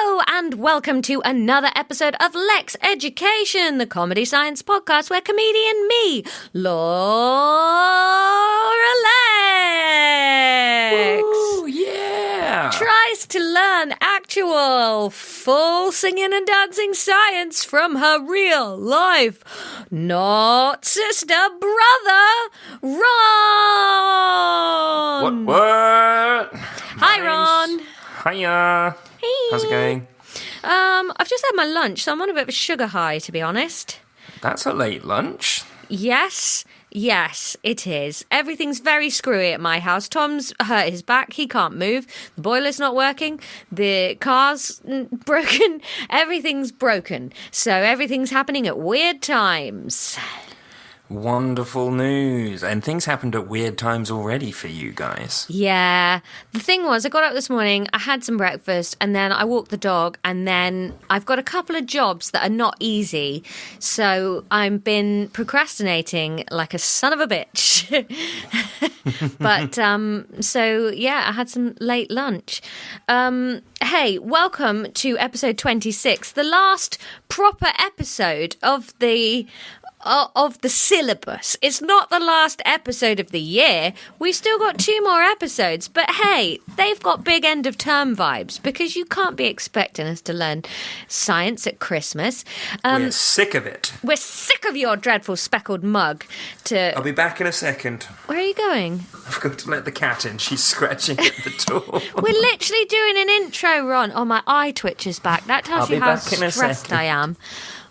Hello and welcome to another episode of Lexx Education, the comedy science podcast where comedian me, Laura Lexx, Ooh, yeah, tries to learn actual full singing and dancing science from her real life, not sister, brother, Ron. What? Hi, Ron. Hiya. Hey. How's it going? I've just had my lunch, so I'm on a bit of a sugar high, to be honest. That's a late lunch. Yes, it is. Everything's very screwy at my house. Tom's hurt his back. He can't move. The boiler's not working. The car's broken. Everything's broken. So everything's happening at weird times. Wonderful news. And things happened at weird times already for you guys. Yeah. The thing was, I got up this morning, I had some breakfast, and then I walked the dog, and then I've got a couple of jobs that are not easy. So I've been procrastinating like a son of a bitch. But, so yeah, I had some late lunch. Hey, welcome to episode 26, the last proper episode of the syllabus. It's not the last episode of the year. We've still got 2 more episodes, but hey, they've got big end of term vibes because you can't be expecting us to learn science at Christmas. We're sick of it. We're sick of your dreadful speckled mug. I'll be back in a second. Where are you going? I've got to let the cat in. She's scratching at the door. We're literally doing an intro, Ron. Oh, my eye twitches back. That tells you how stressed I am.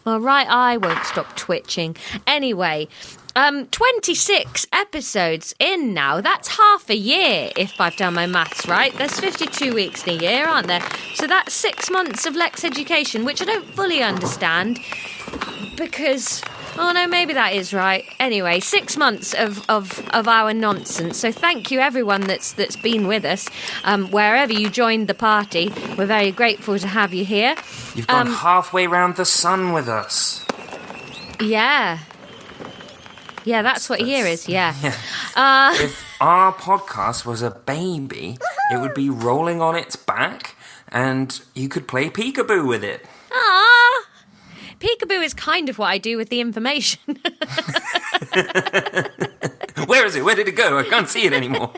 My right eye won't stop twitching. Anyway, 26 episodes in now. That's half a year, if I've done my maths right. There's 52 weeks in a year, aren't there? So that's 6 months of Lexx Education, which I don't fully understand because... Oh, no, maybe that is right. Anyway, 6 months of our nonsense. So thank you, everyone that's been with us. Wherever you joined the party, we're very grateful to have you here. You've gone halfway round the sun with us. Yeah. Yeah, that's what a year is, yeah. If our podcast was a baby, it would be rolling on its back, and you could play peekaboo with it. Ah. Peekaboo is kind of what I do with the information. Where is it? Where did it go? I can't see it anymore.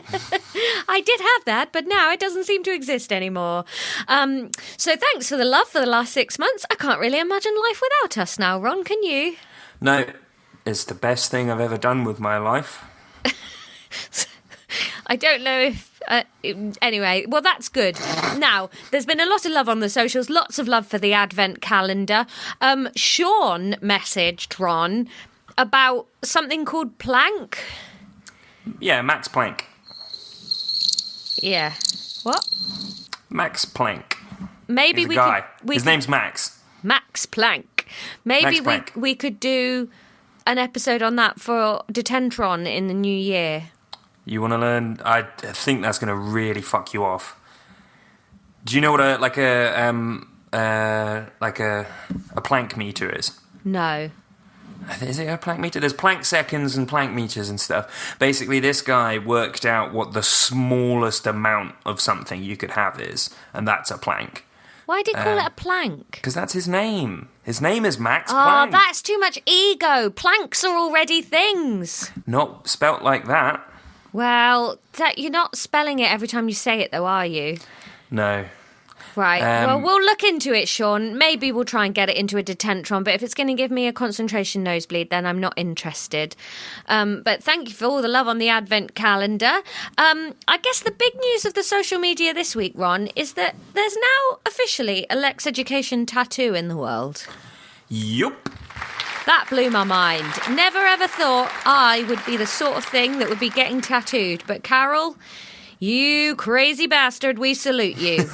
I did have that, but now it doesn't seem to exist anymore. So thanks for the love for the last 6 months. I can't really imagine life without us now, Ron, can you? No, it's the best thing I've ever done with my life. I don't know if... anyway, well, that's good. Now, there's been a lot of love on the socials, lots of love for the advent calendar. Sean messaged Ron about something called Planck. Yeah, Max Planck. Yeah. What? Max Planck. Maybe He's a we guy. could... His name's Max. Max Planck. Maybe Max Planck. we could do an episode on that for Detentron in the new year. You want to learn? I think that's going to really fuck you off. Do you know what a Planck meter is? No. Is it a Planck meter? There's Planck seconds and Planck meters and stuff. Basically, this guy worked out what the smallest amount of something you could have is, and that's a Planck. Why did he call it a plank? Because that's his name. His name is Max Oh, Planck. that's too much ego. Planks are already things. Not spelt like that. Well, you're not spelling it every time you say it, though, are you? No. Right. Well, we'll look into it, Sean. Maybe we'll try and get it into a Detentron, but if it's going to give me a concentration nosebleed, then I'm not interested. But thank you for all the love on the advent calendar. I guess the big news of the social media this week, Ron, is that there's now officially a Lexx Education tattoo in the world. Yup. That blew my mind. Never ever thought I would be the sort of thing that would be getting tattooed. But Carole, you crazy bastard, we salute you.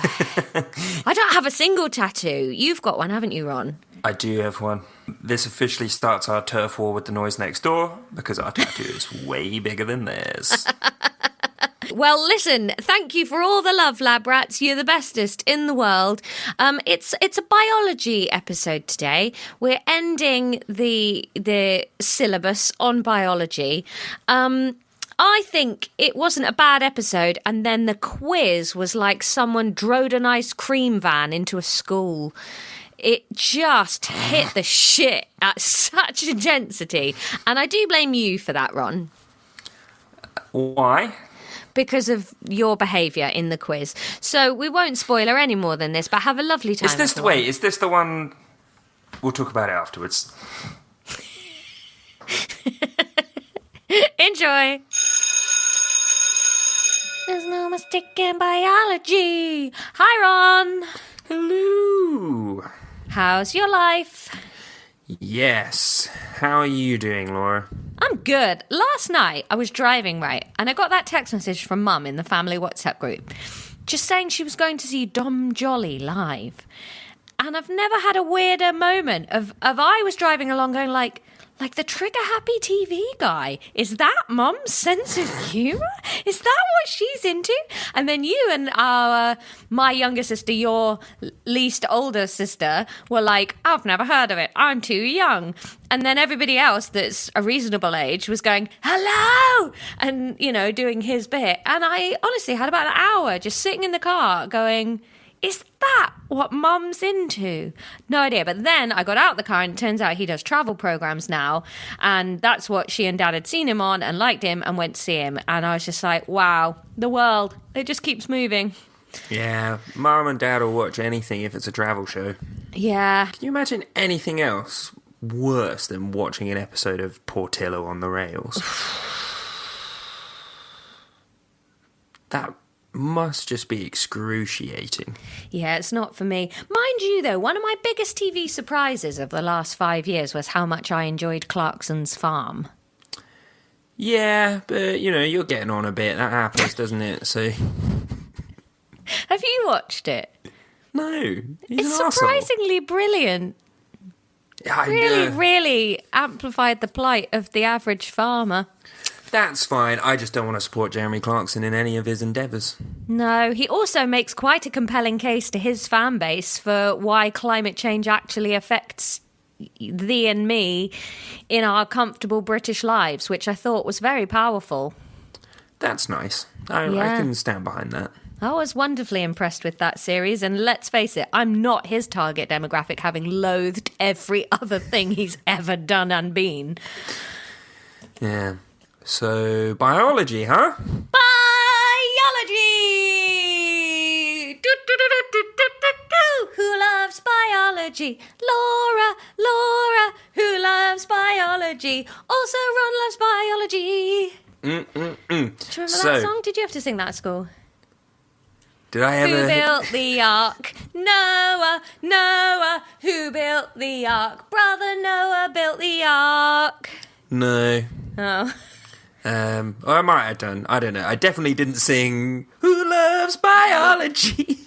I don't have a single tattoo. You've got one, haven't you, Ron? I do have one. This officially starts our turf war with the noise next door because our tattoo is way bigger than theirs. Well, listen, thank you for all the love, lab rats. You're the bestest in the world. It's a biology episode today. We're ending the syllabus on biology. I think it wasn't a bad episode, and then the quiz was like someone drove an ice cream van into a school. It just hit the shit at such intensity. And I do blame you for that, Ron. Why? Because of your behaviour in the quiz. So we won't spoil her any more than this, but have a lovely time. Is this the one... We'll talk about it afterwards. Enjoy. There's no mistake in biology. Hi, Ron. Hello. How's your life? Yes. How are you doing, Laura? I'm good. Last night, I was driving, right, and I got that text message from Mum in the family WhatsApp group, just saying she was going to see Dom Jolly live. And I've never had a weirder moment of I was driving along going like the trigger-happy TV guy. Is that Mum's sense of humour? Is that what she's into? And then you and my younger sister, your least older sister, were like, I've never heard of it. I'm too young. And then everybody else that's a reasonable age was going, hello! And, doing his bit. And I honestly had about an hour just sitting in the car going... Is that what Mum's into? No idea. But then I got out the car and it turns out he does travel programs now. And that's what she and Dad had seen him on and liked him and went to see him. And I was just like, wow, the world, it just keeps moving. Yeah, Mum and Dad will watch anything if it's a travel show. Yeah. Can you imagine anything else worse than watching an episode of Portillo on the Rails? That... must just be excruciating. Yeah, it's not for me. Mind you, though, one of my biggest TV surprises of the last 5 years was how much I enjoyed Clarkson's Farm. Yeah, but, you're getting on a bit. That happens, doesn't it? So... Have you watched it? No. It's surprisingly brilliant. Really amplified the plight of the average farmer. That's fine. I just don't want to support Jeremy Clarkson in any of his endeavours. No, he also makes quite a compelling case to his fan base for why climate change actually affects thee and me in our comfortable British lives, which I thought was very powerful. That's nice. I can stand behind that. I was wonderfully impressed with that series, and let's face it, I'm not his target demographic, having loathed every other thing he's ever done and been. Yeah. So, biology, huh? Biology! Who loves biology? Laura, who loves biology? Also, Ron loves biology. Do you remember that song? Did you have to sing that at school? Did I ever... Who built the ark? Noah, who built the ark? Brother Noah built the ark. No. Oh. Or I might have done. I don't know. I definitely didn't sing Who Loves Biology?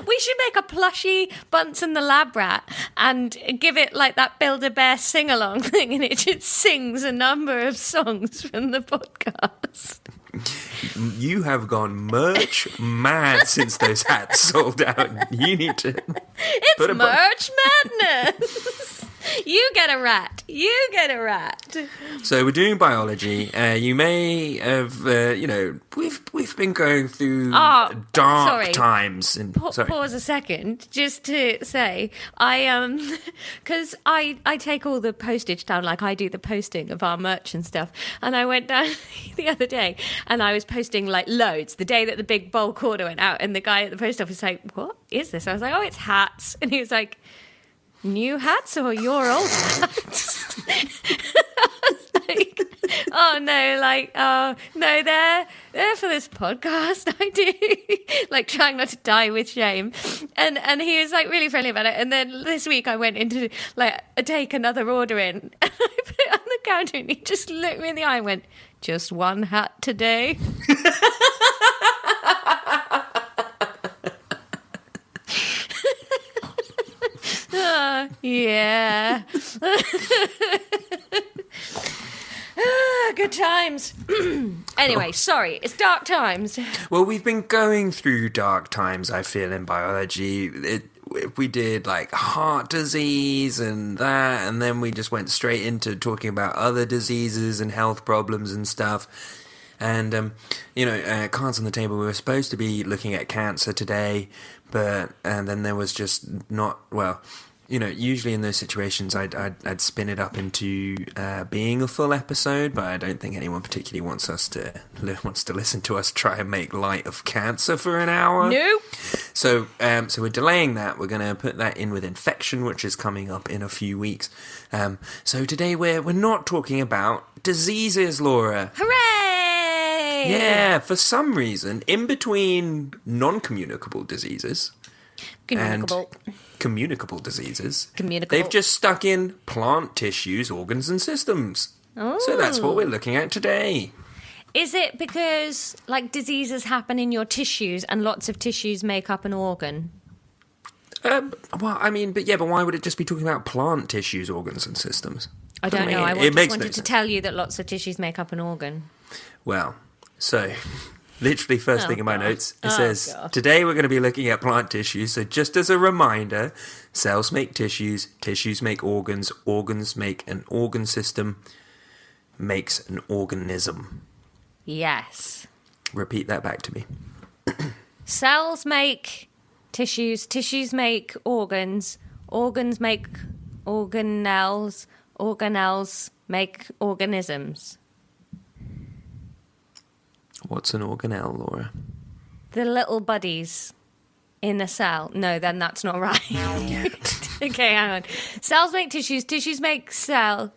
We should make a plushy Bunsen the Lab Rat and give it like that Build-A-Bear sing-along thing, and it just sings a number of songs from the podcast. You have gone merch mad since those hats sold out. You need to... It's merch madness! You get a rat. So we're doing biology. You may have, we've been going through dark times. And pause a second, just to say, because I take all the postage down, like I do the posting of our merch and stuff. And I went down the other day, and I was posting like loads. The day that the big bulk order went out, and the guy at the post office was like, "What is this?" I was like, "Oh, it's hats," and he was like, "New hats or your old hats?" Like, oh no, they're for this podcast. I do like trying not to die with shame, and he was like really friendly about it. And then this week I went into like take another order in, and I put it on the counter, and he just looked me in the eye and went, "Just one hat today." Yeah. Good times. Anyway, sorry, it's dark times. Well, we've been going through dark times, I feel, in biology. we did like heart disease and that, and then we just went straight into talking about other diseases and health problems and stuff. And, cards on the table, we were supposed to be looking at cancer today, and then there was just not, usually in those situations I'd spin it up into being a full episode, but I don't think anyone particularly wants to listen to us try and make light of cancer for an hour. Nope. So we're delaying that. We're going to put that in with infection, which is coming up in a few weeks. So today we're not talking about diseases, Laura. Hooray! Yeah, for some reason, in between non-communicable diseases and communicable diseases, they've just stuck in plant tissues, organs, and systems. Oh. So that's what we're looking at today. Is it because, diseases happen in your tissues and lots of tissues make up an organ? But why would it just be talking about plant tissues, organs, and systems? I don't know. I wanted to tell you that lots of tissues make up an organ. Well, so literally first thing in my notes, it says, today we're going to be looking at plant tissues. So just as a reminder, cells make tissues, tissues make organs, organs make an organ system, makes an organism. Yes. Repeat that back to me. Cells make tissues, tissues make organs, organs make organelles, organelles make organisms. What's an organelle, Laura? The little buddies in a cell. No, then that's not right. Okay, hang on. Cells make tissues, tissues make cells.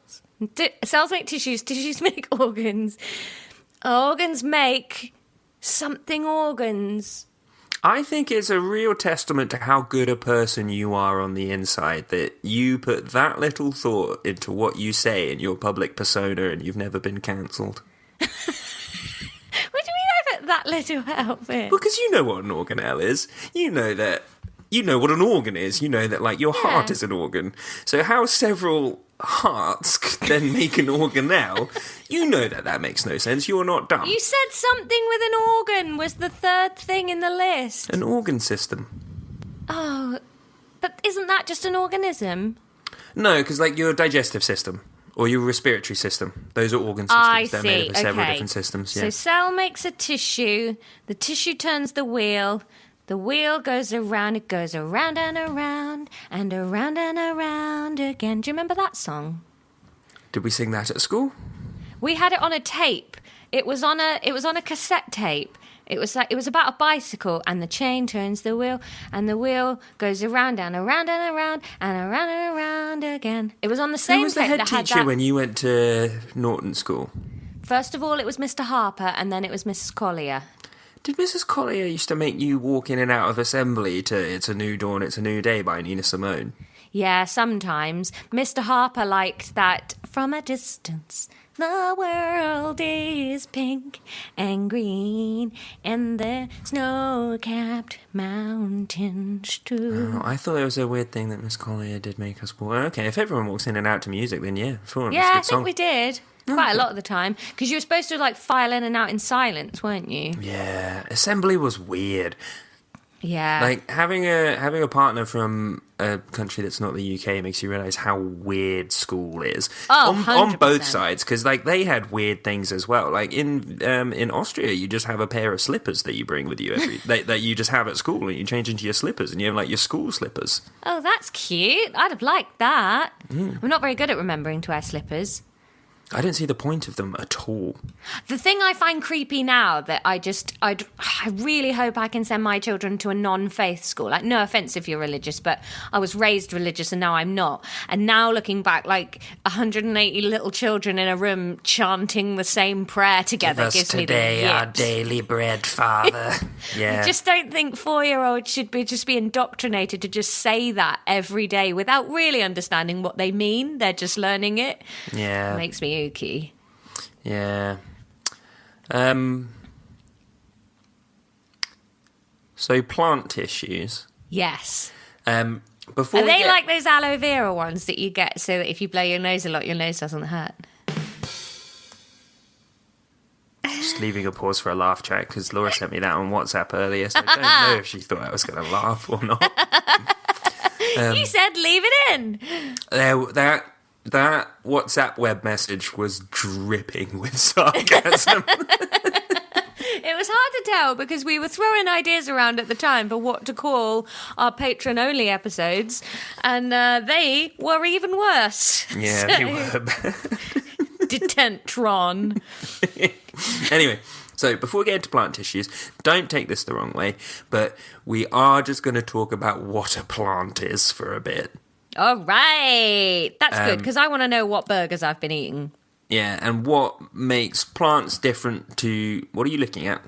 Cells make tissues, tissues make organs. Organs make something organs. I think it's a real testament to how good a person you are on the inside that you put that little thought into what you say in your public persona and you've never been cancelled. What do you mean I put that little help in? Because you know what an organelle is. You know what an organ is. You know that, your heart is an organ. So how several hearts then make an organelle, you know that makes no sense. You're not dumb. You said something with an organ was the third thing in the list. An organ system. Oh, but isn't that just an organism? No, because your digestive system or your respiratory system, those are organ systems. I They're see. made up of several different systems. Yeah. So cell makes a tissue, the tissue turns the wheel goes around, it goes around and around, and around and around again. Do you remember that song? Did we sing that at school? We had it on a tape. It was on a cassette tape. It was about a bicycle, and the chain turns the wheel, and the wheel goes around and around and around and around and around again. It was on the same tape. Who was the head teacher when you went to Norton School? First of all, it was Mr. Harper, and then it was Mrs. Collier. Did Mrs. Collier used to make you walk in and out of assembly to It's a New Dawn, It's a New Day by Nina Simone? Yeah, sometimes. Mr. Harper liked that from a distance. The world is pink and green, and the snow-capped mountains too. Oh, I thought it was a weird thing that Miss Collier did make us walk. Okay, if everyone walks in and out to music, then yeah, fine. Yeah, I think we did. Quite a lot of the time. Because you were supposed to, file in and out in silence, weren't you? Yeah, assembly was weird. Yeah. Having a partner from a country that's not the UK makes you realise how weird school is. Oh, on both sides, because they had weird things as well. In Austria, you just have a pair of slippers that you bring with you that you just have at school, and you change into your slippers, and you have your school slippers. Oh, that's cute. I'd have liked that. I'm not very good at remembering to wear slippers. I didn't see the point of them at all. The thing I find creepy now that I really hope I can send my children to a non-faith school. No offence if you're religious, but I was raised religious and now I'm not. And now looking back, 180 little children in a room chanting the same prayer together gives me the yips. Give us today our daily bread, Father. Yeah. I just don't think 4-year-olds should just be indoctrinated to just say that every day without really understanding what they mean. They're just learning it. Yeah. It makes me ooky. Yeah. So plant tissues. Yes. Before Are they like those aloe vera ones that you get so that if you blow your nose a lot, your nose doesn't hurt? Just leaving a pause for a laugh track because Laura sent me that on WhatsApp earlier, so I don't know if she thought I was going to laugh or not. You said leave it in. That WhatsApp web message was dripping with sarcasm. It was hard to tell because we were throwing ideas around at the time for what to call our patron-only episodes, and they were even worse. Yeah, they were. Detentron. Anyway, so before we get into plant tissues, don't take this the wrong way, but we are just going to talk about what a plant is for a bit. All right. That's good, because I want to know what burgers I've been eating. Yeah, and what makes plants different to... What are you looking at?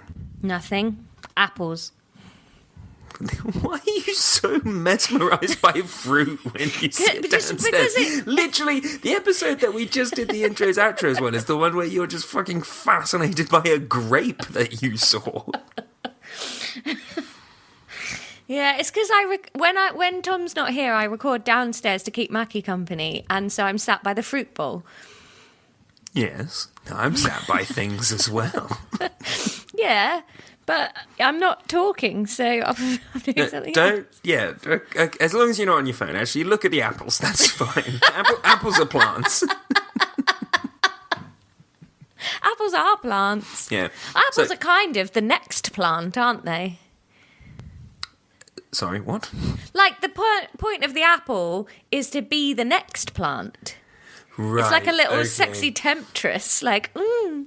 Nothing. Apples. Why are you so mesmerised by fruit when you sit downstairs? Literally, the episode that we just did the intros, outros one is the one where you're just fucking fascinated by a grape that you saw. Yeah, it's because when Tom's not here, I record downstairs to keep Mackie company, and so I'm sat by the fruit bowl. Yes, I'm sat by things as well. Yeah, but I'm not talking, so I'm doing something else. Yeah, as long as you're not on your phone, actually, look at the apples, that's fine. Apples are plants. Apples are plants. Yeah. Apples are kind of the next plant, aren't they? Sorry, what? Like, the point of the apple is to be the next plant. Right, it's like a little sexy temptress, like, ooh,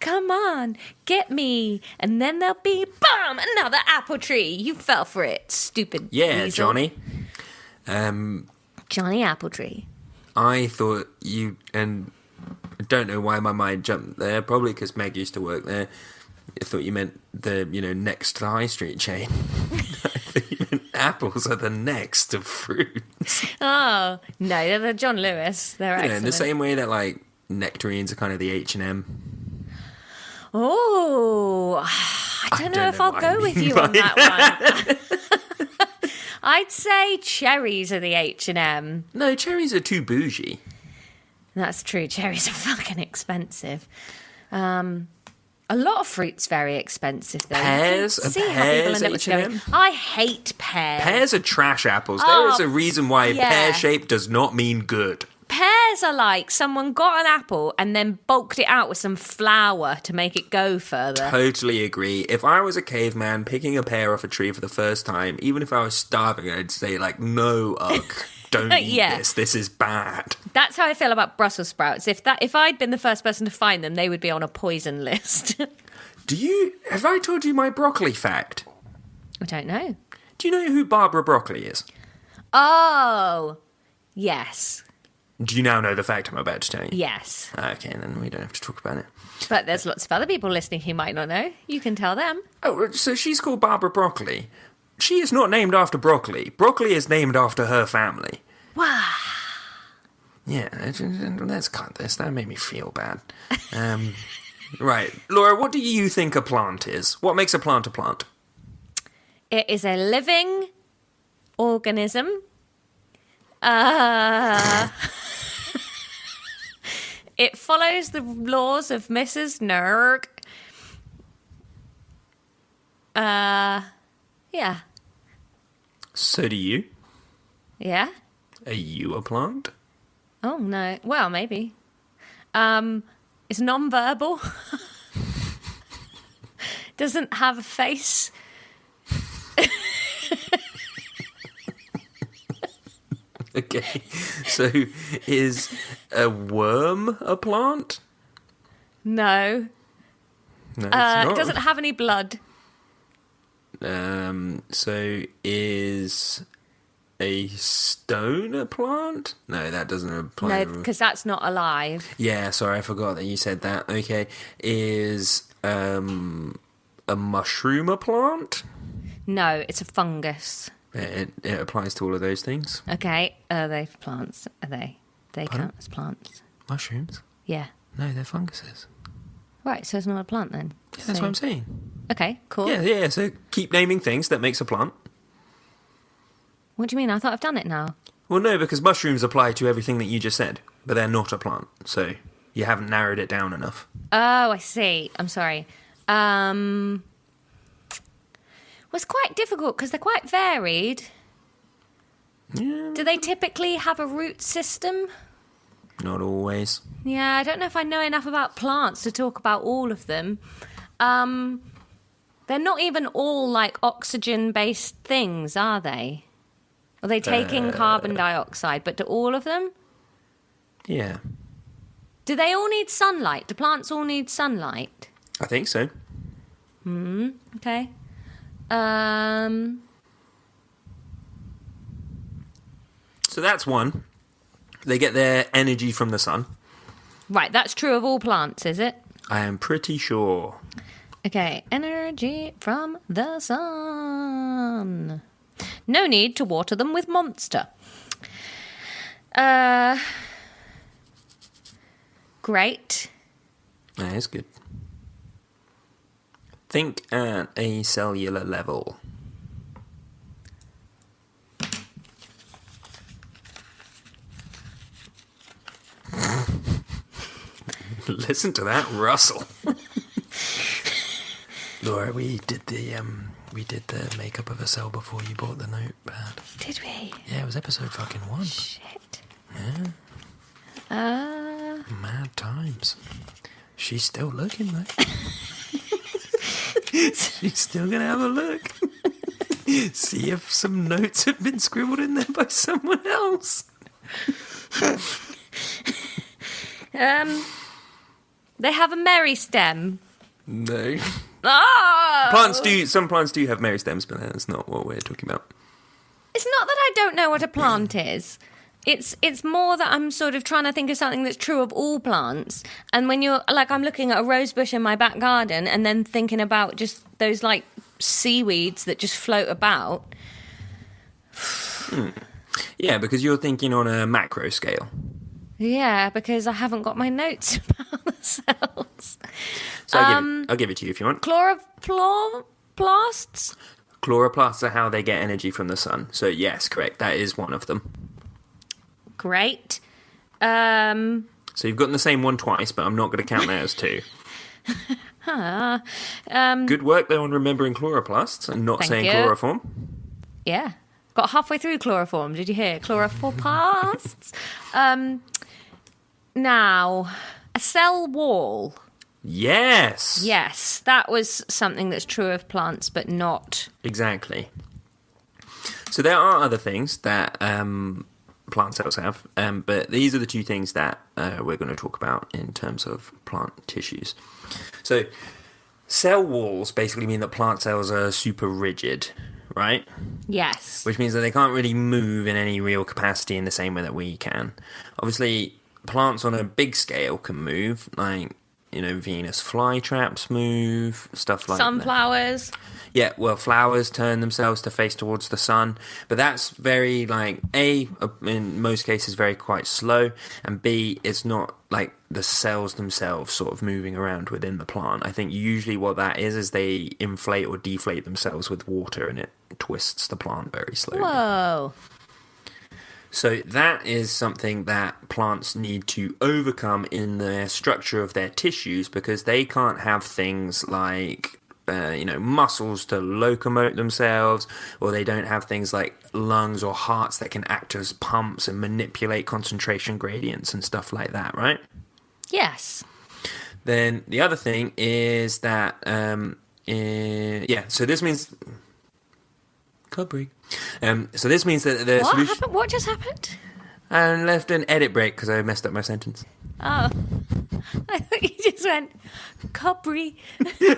come on, get me. And then there'll be, bam, another apple tree. You fell for it, stupid Yeah, weasel. Johnny. Johnny Appletree. I thought you, and I don't know why my mind jumped there, probably because Meg used to work there. I thought you meant the, next to the high street chain. I thought you meant apples are the next of fruits. Oh, no, they're the John Lewis. They're excellent. In the same way that, like, nectarines are kind of the H&M. Oh, I don't know if I'll go with you on that one. I'd say cherries are the H&M. No, cherries are too bougie. That's true. Cherries are fucking expensive. A lot of fruit's very expensive, though. Pears? See how people end up with H&M? I hate pears. Pears are trash apples. There is a reason why pear shape does not mean good. Pears are like someone got an apple and then bulked it out with some flour to make it go further. Totally agree. If I was a caveman picking a pear off a tree for the first time, even if I was starving, I'd say, like, no, ugh. Don't eat this. This is bad. That's how I feel about Brussels sprouts. If I'd been the first person to find them, they would be on a poison list. Have I told you my broccoli fact? I don't know. Do you know who Barbara Broccoli is? Oh, yes. Do you now know the fact I'm about to tell you? Yes. Okay, then we don't have to talk about it. But there's lots of other people listening who might not know. You can tell them. Oh, so she's called Barbara Broccoli. She is not named after broccoli. Broccoli is named after her family. Wow. Yeah, let's cut this. That made me feel bad. Right. Laura, what do you think a plant is? What makes a plant a plant? It is a living organism. It follows the laws of Mrs. Nerg. Yeah. So do you? Yeah? Are you a plant? Oh, no. Well, maybe. It's non-verbal. Doesn't have a face. Okay. So is a worm a plant? No. No, it's not. It doesn't have any blood. So is a stone a plant? No, that doesn't apply. No, because that's not alive. Yeah, sorry, I forgot that you said that. Okay. Is a mushroom a plant? No, it's a fungus. It applies to all of those things. Okay, are they plants? Are they? They Pardon? count as plants. Mushrooms? Yeah. No, they're funguses. Right, so it's not a plant then. Yeah, that's what I'm saying. Okay, cool. Yeah, so keep naming things that makes a plant. What do you mean? I thought I've done it now. Well, no, because mushrooms apply to everything that you just said, but they're not a plant, so you haven't narrowed it down enough. Oh, I see. I'm sorry. Well, it's quite difficult because they're quite varied. Yeah. Do they typically have a root system? Not always. Yeah, I don't know if I know enough about plants to talk about all of them. They're not even all like oxygen-based things, are they? Are they taking carbon dioxide, but do all of them? Yeah. Do they all need sunlight? Do plants all need sunlight? I think so. Okay. So that's one. They get their energy from the sun. Right, that's true of all plants, is it? I am pretty sure. Okay, energy from the sun. No need to water them with Monster. Great. That is good. Think at a cellular level. Listen to that rustle. Laura, we did the makeup of a cell before you bought the notepad. Did we? Yeah, it was episode fucking 1. Shit. Yeah. Mad times. She's still looking though. She's still gonna have a look. See if some notes have been scribbled in there by someone else. They have a meristem. No. Oh! Some plants do have meristems, but that's not what we're talking about. It's not that I don't know what a plant is. It's more that I'm sort of trying to think of something that's true of all plants. And when you're like, I'm looking at a rose bush in my back garden and then thinking about just those like seaweeds that just float about. Yeah, because you're thinking on a macro scale. Yeah, because I haven't got my notes about the cells. So I'll give it to you if you want. Chloroplasts? Chloroplasts are how they get energy from the sun. So yes, correct. That is one of them. Great. So you've gotten the same one twice, but I'm not going to count that as 2. Good work though on remembering chloroplasts and not saying chloroform. Yeah. Got halfway through chloroform. Did you hear? Chloroplasts. Now, a cell wall. Yes. Yes, that was something that's true of plants, but not... Exactly. So there are other things that plant cells have, but these are the 2 things that we're going to talk about in terms of plant tissues. So cell walls basically mean that plant cells are super rigid, right? Yes. Which means that they can't really move in any real capacity in the same way that we can. Obviously, plants on a big scale can move, like, you know, Venus flytraps move, stuff like Sunflowers. that. Yeah, well, flowers turn themselves to face towards the sun, but that's very, like, A, in most cases, very quite slow, and B, it's not, like, the cells themselves sort of moving around within the plant. I think usually what that is they inflate or deflate themselves with water, and it twists the plant very slowly. Whoa. So that is something that plants need to overcome in the structure of their tissues because they can't have things like, muscles to locomote themselves, or they don't have things like lungs or hearts that can act as pumps and manipulate concentration gradients and stuff like that, right? Yes. Then the other thing is that, so this means... Cobry. So this means that the What solution... happened? What just happened? I left an edit break because I messed up my sentence. Oh. I thought you just went, Cobry. You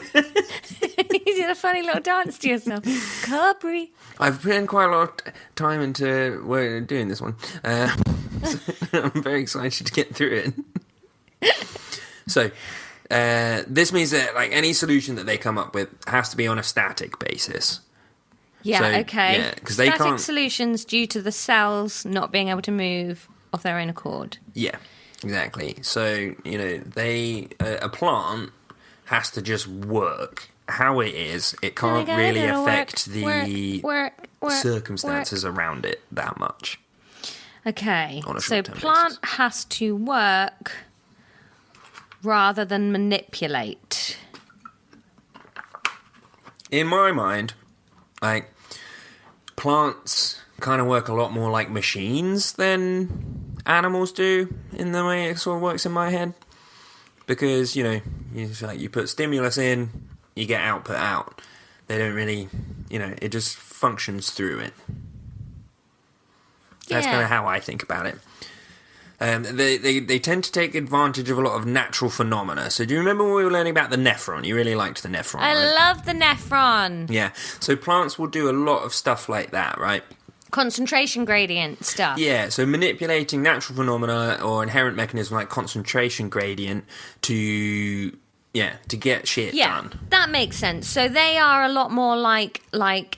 did a funny little dance to yourself. Cobry. I've put in quite a lot of time into doing this one. So I'm very excited to get through it. So, this means that like any solution that they come up with has to be on a static basis. Yeah, So, okay. yeah, 'cause they Static can't- solutions due to the cells not being able to move of their own accord. Yeah, exactly. So, a plant has to just work how it is. It can't really affect the circumstances around it that much. Okay, On a so short-term plant basis. has to work rather than manipulate. In my mind, like, plants kind of work a lot more like machines than animals do in the way it sort of works in my head. Because, you put stimulus in, you get output out. They don't really, it just functions through it. That's kind of how I think about it. They tend to take advantage of a lot of natural phenomena. So do you remember when we were learning about the nephron? You really liked the nephron, I love the nephron. Yeah. So plants will do a lot of stuff like that, right? Concentration gradient stuff. Yeah, so manipulating natural phenomena or inherent mechanisms like concentration gradient to get shit done. Yeah, that makes sense. So they are a lot more like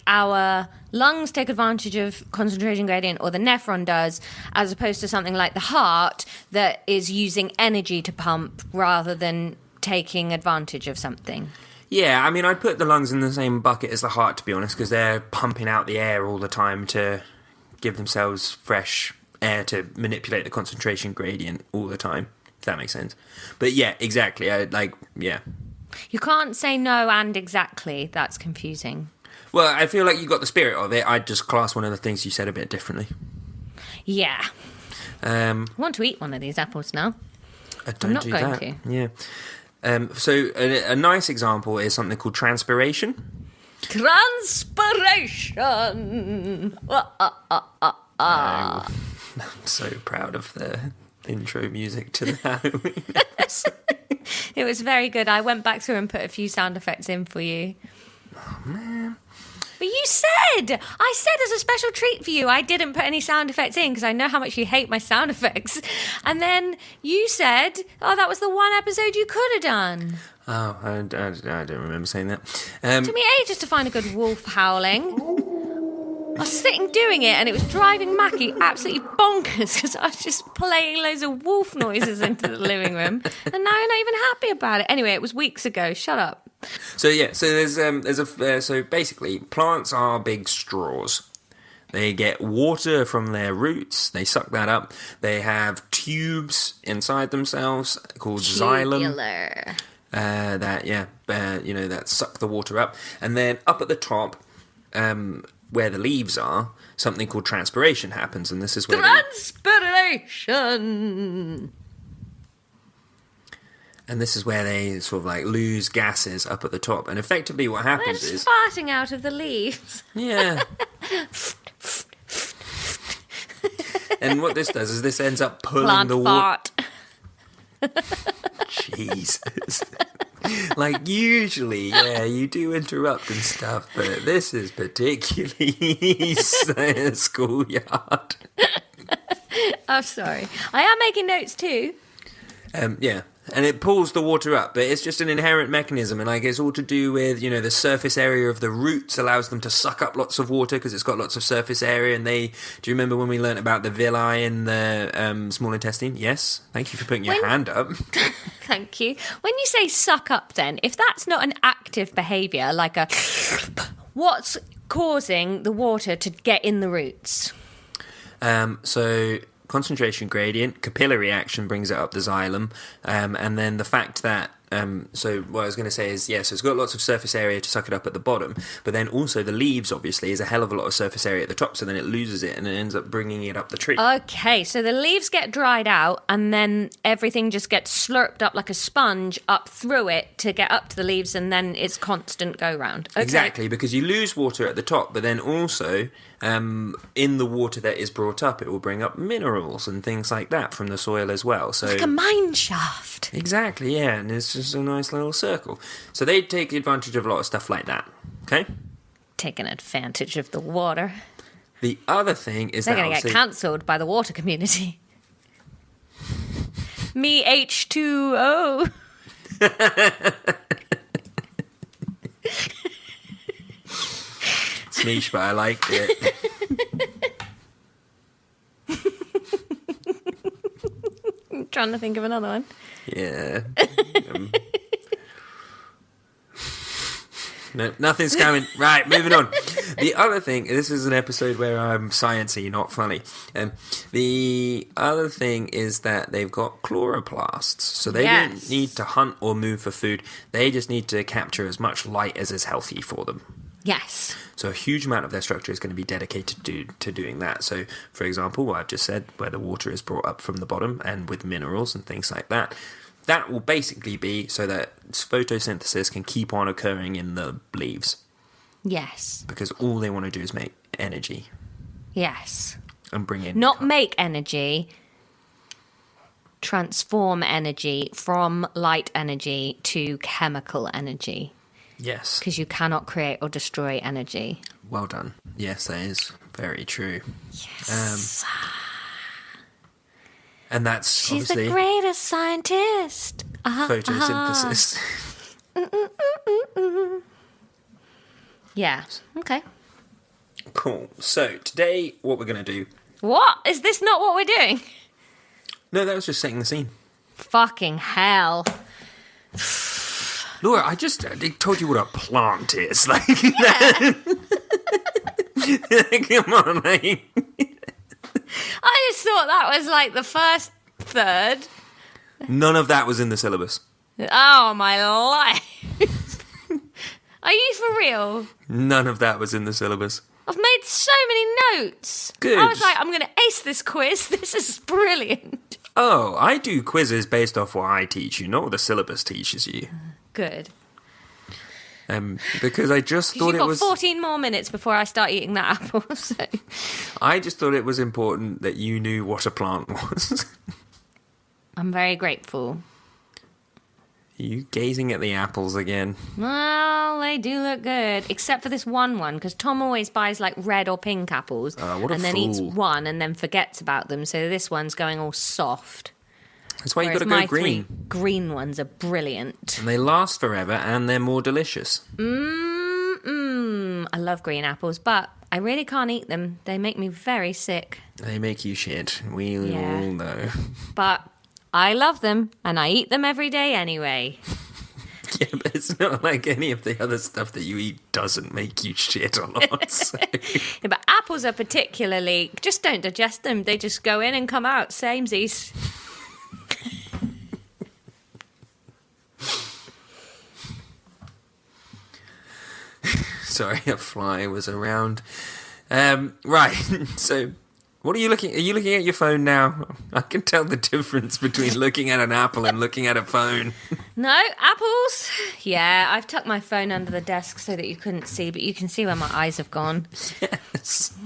our lungs take advantage of concentration gradient, or the nephron does, as opposed to something like the heart that is using energy to pump rather than taking advantage of something. Yeah, I mean, I'd put the lungs in the same bucket as the heart, to be honest, because they're pumping out the air all the time to give themselves fresh air to manipulate the concentration gradient all the time, if that makes sense. But yeah, exactly. You can't say no and exactly. That's confusing. Well, I feel like you got the spirit of it. I'd just class one of the things you said a bit differently. Yeah. I want to eat one of these apples now. I'm not going to. Yeah. So a nice example is something called transpiration. Transpiration! I'm so proud of the intro music to the Halloween episode. It was very good. I went back through and put a few sound effects in for you. Oh, man. But I said as a special treat for you, I didn't put any sound effects in because I know how much you hate my sound effects. And then you said, that was the one episode you could have done. Oh, I don't remember saying that. It took me ages to find a good wolf howling. I was sitting doing it and it was driving Mackie absolutely bonkers because I was just playing loads of wolf noises into the living room. And now you're not even happy about it. Anyway, it was weeks ago. Shut up. So so basically plants are big straws. They get water from their roots. They suck that up. They have tubes inside themselves called xylem. That suck the water up. And then up at the top, where the leaves are, something called transpiration happens, and this is where transpiration. And this is where they sort of like lose gases up at the top. And effectively what happens is farting out of the leaves. Yeah. And what this does is this ends up pulling the water. Jesus. Like, usually, you do interrupt and stuff, but this is particularly schoolyard. I'm sorry. I am making notes too. And it pulls the water up, but it's just an inherent mechanism, and like it's all to do with, the surface area of the roots allows them to suck up lots of water because it's got lots of surface area, and do you remember when we learnt about the villi in the small intestine? Yes? Thank you for putting your hand up. Thank you. When you say suck up then, if that's not an active behaviour, like what's causing the water to get in the roots? So concentration gradient, capillary action brings it up the xylem, and then the fact that so what I was going to say is, so it's got lots of surface area to suck it up at the bottom, but then also the leaves obviously is a hell of a lot of surface area at the top, so then it loses it and it ends up bringing it up the tree. Okay, so the leaves get dried out and then everything just gets slurped up like a sponge up through it to get up to the leaves, and then it's constant go round. Okay. Exactly, because you lose water at the top, but then also in the water that is brought up, it will bring up minerals and things like that from the soil as well. So like a mine shaft. Exactly, yeah, and it's just a nice little circle. So they take advantage of a lot of stuff like that, okay? Taking advantage of the water. The other thing is they're going to get cancelled by the water community. Me H2O. It's niche, but I liked it. I'm trying to think of another one. Yeah. No, nothing's coming. Right, moving on. The other thing, this is an episode where I'm sciencey, not funny. The other thing is that they've got chloroplasts, so they don't need to hunt or move for food. They just need to capture as much light as is healthy for them. Yes. So a huge amount of their structure is going to be dedicated to doing that. So, for example, what I've just said, where the water is brought up from the bottom and with minerals and things like that, that will basically be so that photosynthesis can keep on occurring in the leaves. Yes. Because all they want to do is make energy. Yes. And bring in... Not make energy, transform energy from light energy to chemical energy. Yes. Because you cannot create or destroy energy. Well done. Yes, that is very true. Yes. And that's She's obviously... the greatest scientist. Photosynthesis. Yeah. Okay. Cool. So, today, what we're going to do... What? Is this not what we're doing? No, that was just setting the scene. Fucking hell. Laura, I told you what a plant is. Like, Yeah. come on, like... I just thought that was like the first third. None of that was in the syllabus. Oh, my life. Are you for real? None of that was in the syllabus. I've made so many notes. Good. I was like, I'm going to ace this quiz. This is brilliant. Oh, I do quizzes based off what I teach you, not what the syllabus teaches you. Good. Because I just thought You've it got was... 14 more minutes before I start eating that apple. So. I just thought it was important that you knew what a plant was. I'm very grateful. Are you gazing at the apples again? Well, they do look good. Except for this one, because Tom always buys like red or pink apples. What a and then fool. eats one and then forgets about them. So this one's going all soft. That's why you've got to Whereas go green. my 3 green ones are brilliant. And they last forever and they're more delicious. I love green apples, but I really can't eat them. They make me very sick. They make you shit. We all know. But I love them, and I eat them every day anyway. Yeah, but it's not like any of the other stuff that you eat doesn't make you shit a lot. So. Yeah, but apples are particularly... Just don't digest them. They just go in and come out. Samesies. Sorry, a fly was around. Right, so what are you looking... Are you looking at your phone now? I can tell the difference between looking at an apple and looking at a phone. No, apples? Yeah, I've tucked my phone under the desk so that you couldn't see, but you can see where my eyes have gone. Yes.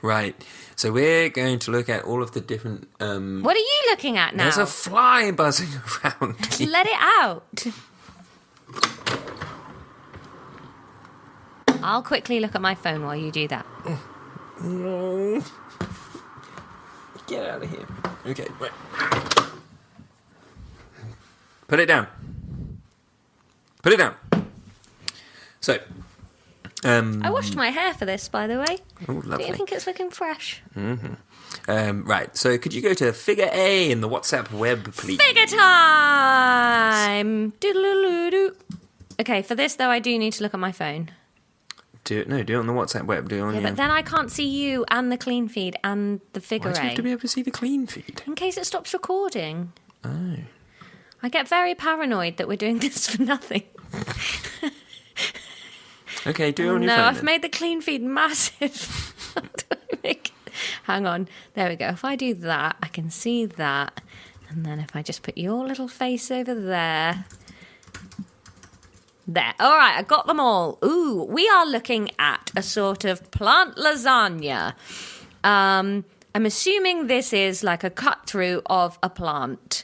Right, so we're going to look at all of the different... What are you looking at now? There's a fly buzzing around me. Let it out. I'll quickly look at my phone while you do that. No. Get out of here. Okay, right. Put it down. Put it down. So, I washed my hair for this, by the way. Oh, Do lovely. you think it's looking fresh? Right, so could you go to figure A in the WhatsApp web, please? Figure time! Doodle-doo-doo. Okay, for this, though, I do need to look at my phone. Do it on the WhatsApp web. Do it on Yeah, your... but then I can't see you and the clean feed and the figure Why do you A. have to be able to see the clean feed? In case it stops recording. Oh. I get very paranoid that we're doing this for nothing. Okay, do it on your No, phone. I've then. made the clean feed massive. How do I make it? Hang on. There we go. If I do that, I can see that. And then if I just put your little face over there. There. All right, I got them all. Ooh, we are looking at a sort of plant lasagna. I'm assuming this is like a cut through of a plant.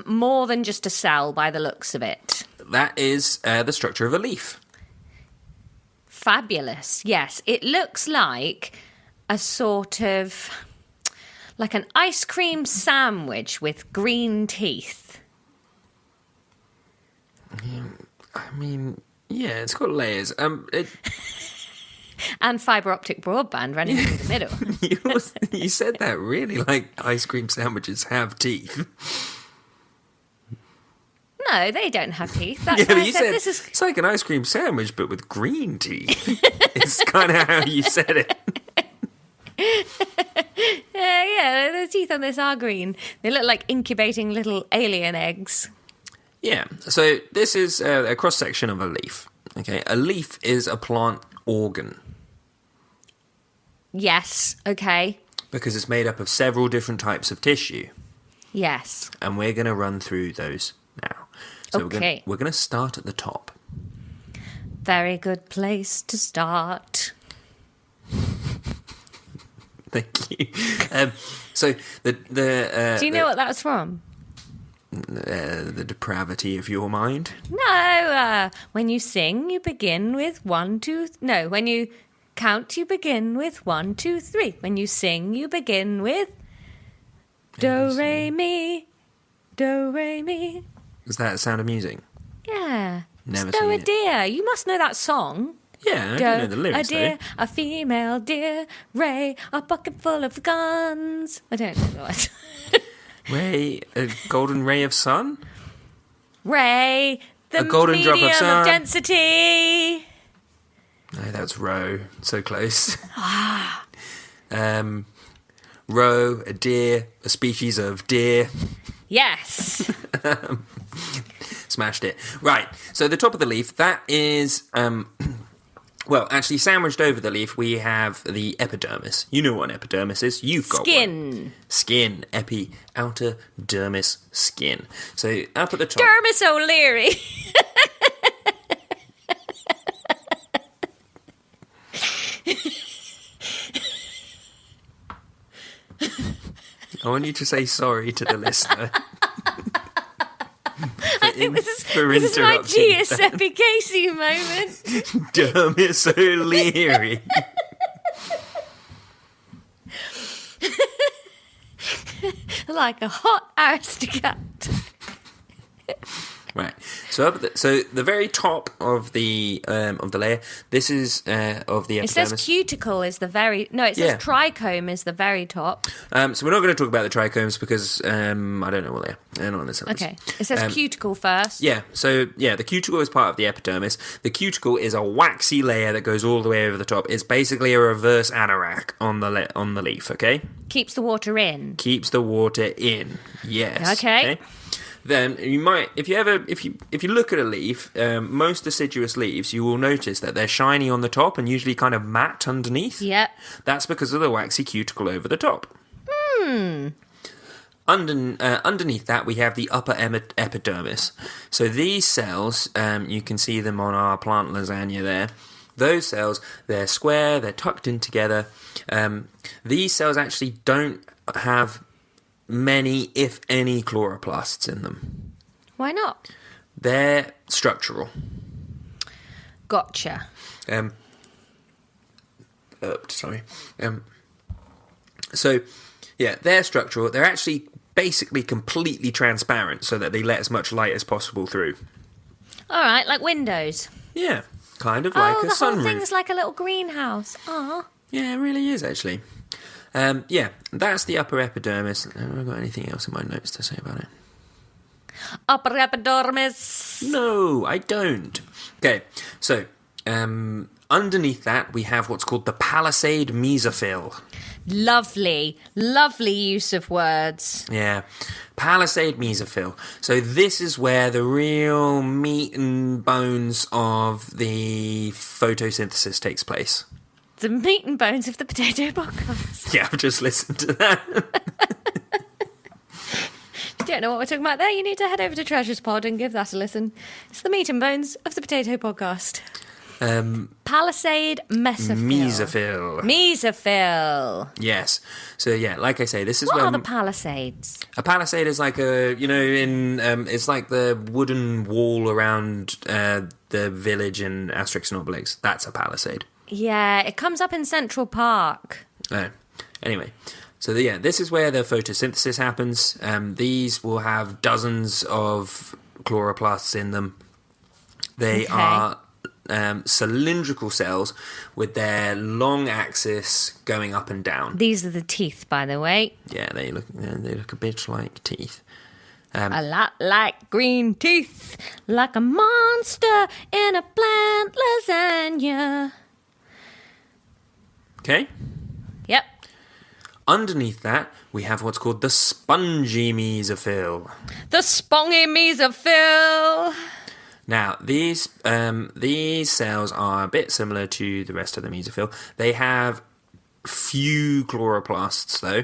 More than just a cell by the looks of it. That is the structure of a leaf. Fabulous. Yes, it looks like a sort of like an ice cream sandwich with green teeth. I mean, yeah, it's got layers. And fibre optic broadband running through the middle. You said that really like ice cream sandwiches have teeth. No, they don't have teeth. That's Yeah, why but I you said said this is... it's like an ice cream sandwich, but with green teeth. It's kind of how you said it. Yeah, the teeth on this are green. They look like incubating little alien eggs. Yeah, so this is a cross-section of a leaf. Okay, a leaf is a plant organ. Yes, okay. Because it's made up of several different types of tissue. Yes. And we're going to run through those now. So okay. we're going to start at the top. Very good place to start. Thank you. So do you know what that's from? The depravity of your mind. No. When you sing, you begin with 1, 2. No, when you count, you begin with 1, 2, 3. When you sing, you begin with do re mi, do re mi. Is that Sound of Music? Yeah. Never Stow seen a it. deer. You must know that song. Yeah, I don't know the lyrics, a deer, though. a female deer, Ray, a bucket full of guns. I don't know the words. Ray, a golden ray of sun? Ray, the A golden medium drop of sun. density. No, that's roe. So close. Roe, a deer, a species of deer. Yes. Smashed it. Right, so the top of the leaf, that is... well, actually, sandwiched over the leaf, we have the epidermis. You know what an epidermis is. You've got Skin. one. Skin. Epi, outer, dermis, skin. So up at the top... Dermis O'Leary. I want you to say sorry to the listener. I think this is my Giuseppe Casey moment. Dermis O'Leary. Like a hot aristocrat. Right. So the very top of the layer. This is of the epidermis. It says cuticle is the very... No, it says trichome is the very top. So we're not going to talk about the trichomes because I don't know what they are. They're not on this syllabus. Okay. It says cuticle first. Yeah. So the cuticle is part of the epidermis. The cuticle is a waxy layer that goes all the way over the top. It's basically a reverse anorak on the leaf. Okay. Keeps the water in. Keeps the water in. Yes. Okay. Then you might, if you look at a leaf, most deciduous leaves, you will notice that they're shiny on the top and usually kind of matte underneath. Yep. That's because of the waxy cuticle over the top. Underneath that, we have the upper epidermis. So these cells, you can see them on our plant lasagna there. Those cells, they're square, they're tucked in together. These cells actually don't have many, if any, chloroplasts in them. Why not? They're structural. Gotcha. Sorry. So, they're structural. They're actually basically completely transparent so that they let as much light as possible through. All right, like windows. Yeah, kind of like a sunroof. Oh, the whole thing's like a little greenhouse. Aw. Yeah, it really is, actually. That's the upper epidermis. Have I got anything else in my notes to say about it? Upper epidermis. No, I don't. Okay, so underneath that we have what's called the palisade mesophyll. Lovely use of words. Yeah, palisade mesophyll. So this is where the real meat and bones of the photosynthesis takes place. The meat and bones of the Potato Podcast. Yeah, I've just listened to that. If you don't know what we're talking about there, you need to head over to Treasures Pod and give that a listen. It's the meat and bones of the Potato Podcast. Palisade mesophyll. Mesophyll. Yes. So like I say, this is what are the palisades? A palisade is like it's like the wooden wall around the village in Asterix and Obelix. That's a palisade. Yeah, it comes up in Central Park. Oh. Anyway, so this is where the photosynthesis happens. These will have dozens of chloroplasts in them. They are cylindrical cells with their long axis going up and down. These are the teeth, by the way. Yeah, they look a bit like teeth. A lot like green teeth, like a monster in a plant lasagna. Okay? Yep. Underneath that, we have what's called the spongy mesophyll. The spongy mesophyll. Now, these cells are a bit similar to the rest of the mesophyll. They have few chloroplasts, though.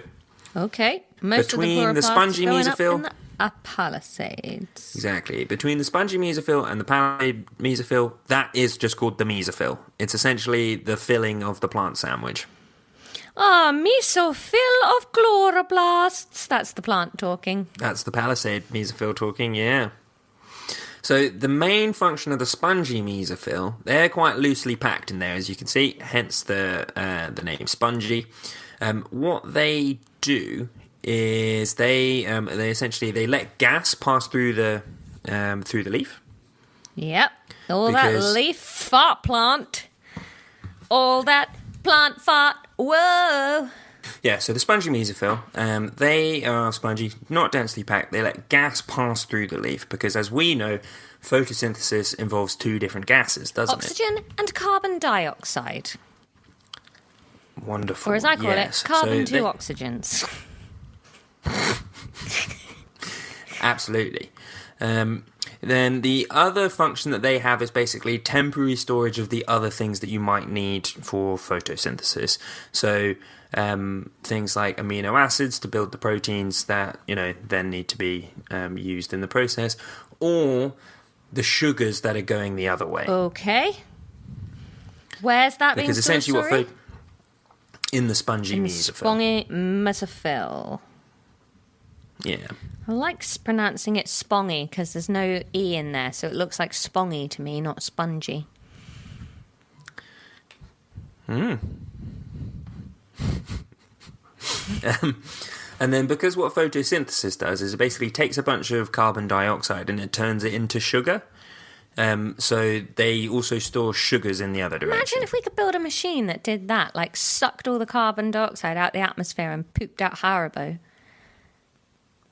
Okay. Most Between of the spongy going mesophyll... up in the palisades. Exactly. Between the spongy mesophyll and the palisade mesophyll, that is just called the mesophyll. It's essentially the filling of the plant sandwich. Ah, mesophyll of chloroplasts. That's the plant talking. That's the palisade mesophyll talking, yeah. So the main function of the spongy mesophyll, they're quite loosely packed in there, as you can see, hence the name spongy. What they do is they essentially let gas pass through the leaf. Yep, all that leaf fart plant, all that plant fart. Whoa. Yeah, so the spongy mesophyll, they are spongy, not densely packed. They let gas pass through the leaf because, as we know, photosynthesis involves two different gases, doesn't it? Oxygen and carbon dioxide. Wonderful. Or as I call it, carbon two oxygens. Absolutely. Then the other function that they have is basically temporary storage of the other things that you might need for photosynthesis. So things like amino acids to build the proteins that then need to be used in the process, or the sugars that are going the other way. Okay. Where's that being stored? Because essentially in the spongy mesophyll. Spongy mesophyll. Yeah. I like pronouncing it spongy because there's no E in there, so it looks like spongy to me, not spongy. And then because what photosynthesis does is it basically takes a bunch of carbon dioxide and it turns it into sugar. So they also store sugars in the other direction. Imagine if we could build a machine that did that, like sucked all the carbon dioxide out the atmosphere and pooped out Haribo.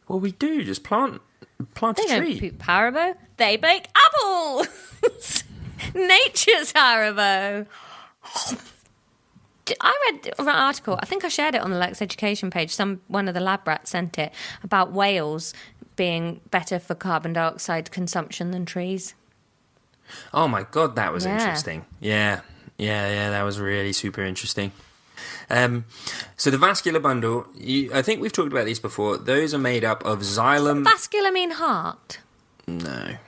Well, we do. Just plant a tree. They don't poop Haribo. They bake apples. Nature's Haribo. I read an article, I think I shared it on the Lexx Education page, one of the lab rats sent it, about whales being better for carbon dioxide consumption than trees. Oh my God, that was interesting. Yeah, that was really super interesting. So the vascular bundle, I think we've talked about these before. Those are made up of xylem... Does vascular mean heart? No. I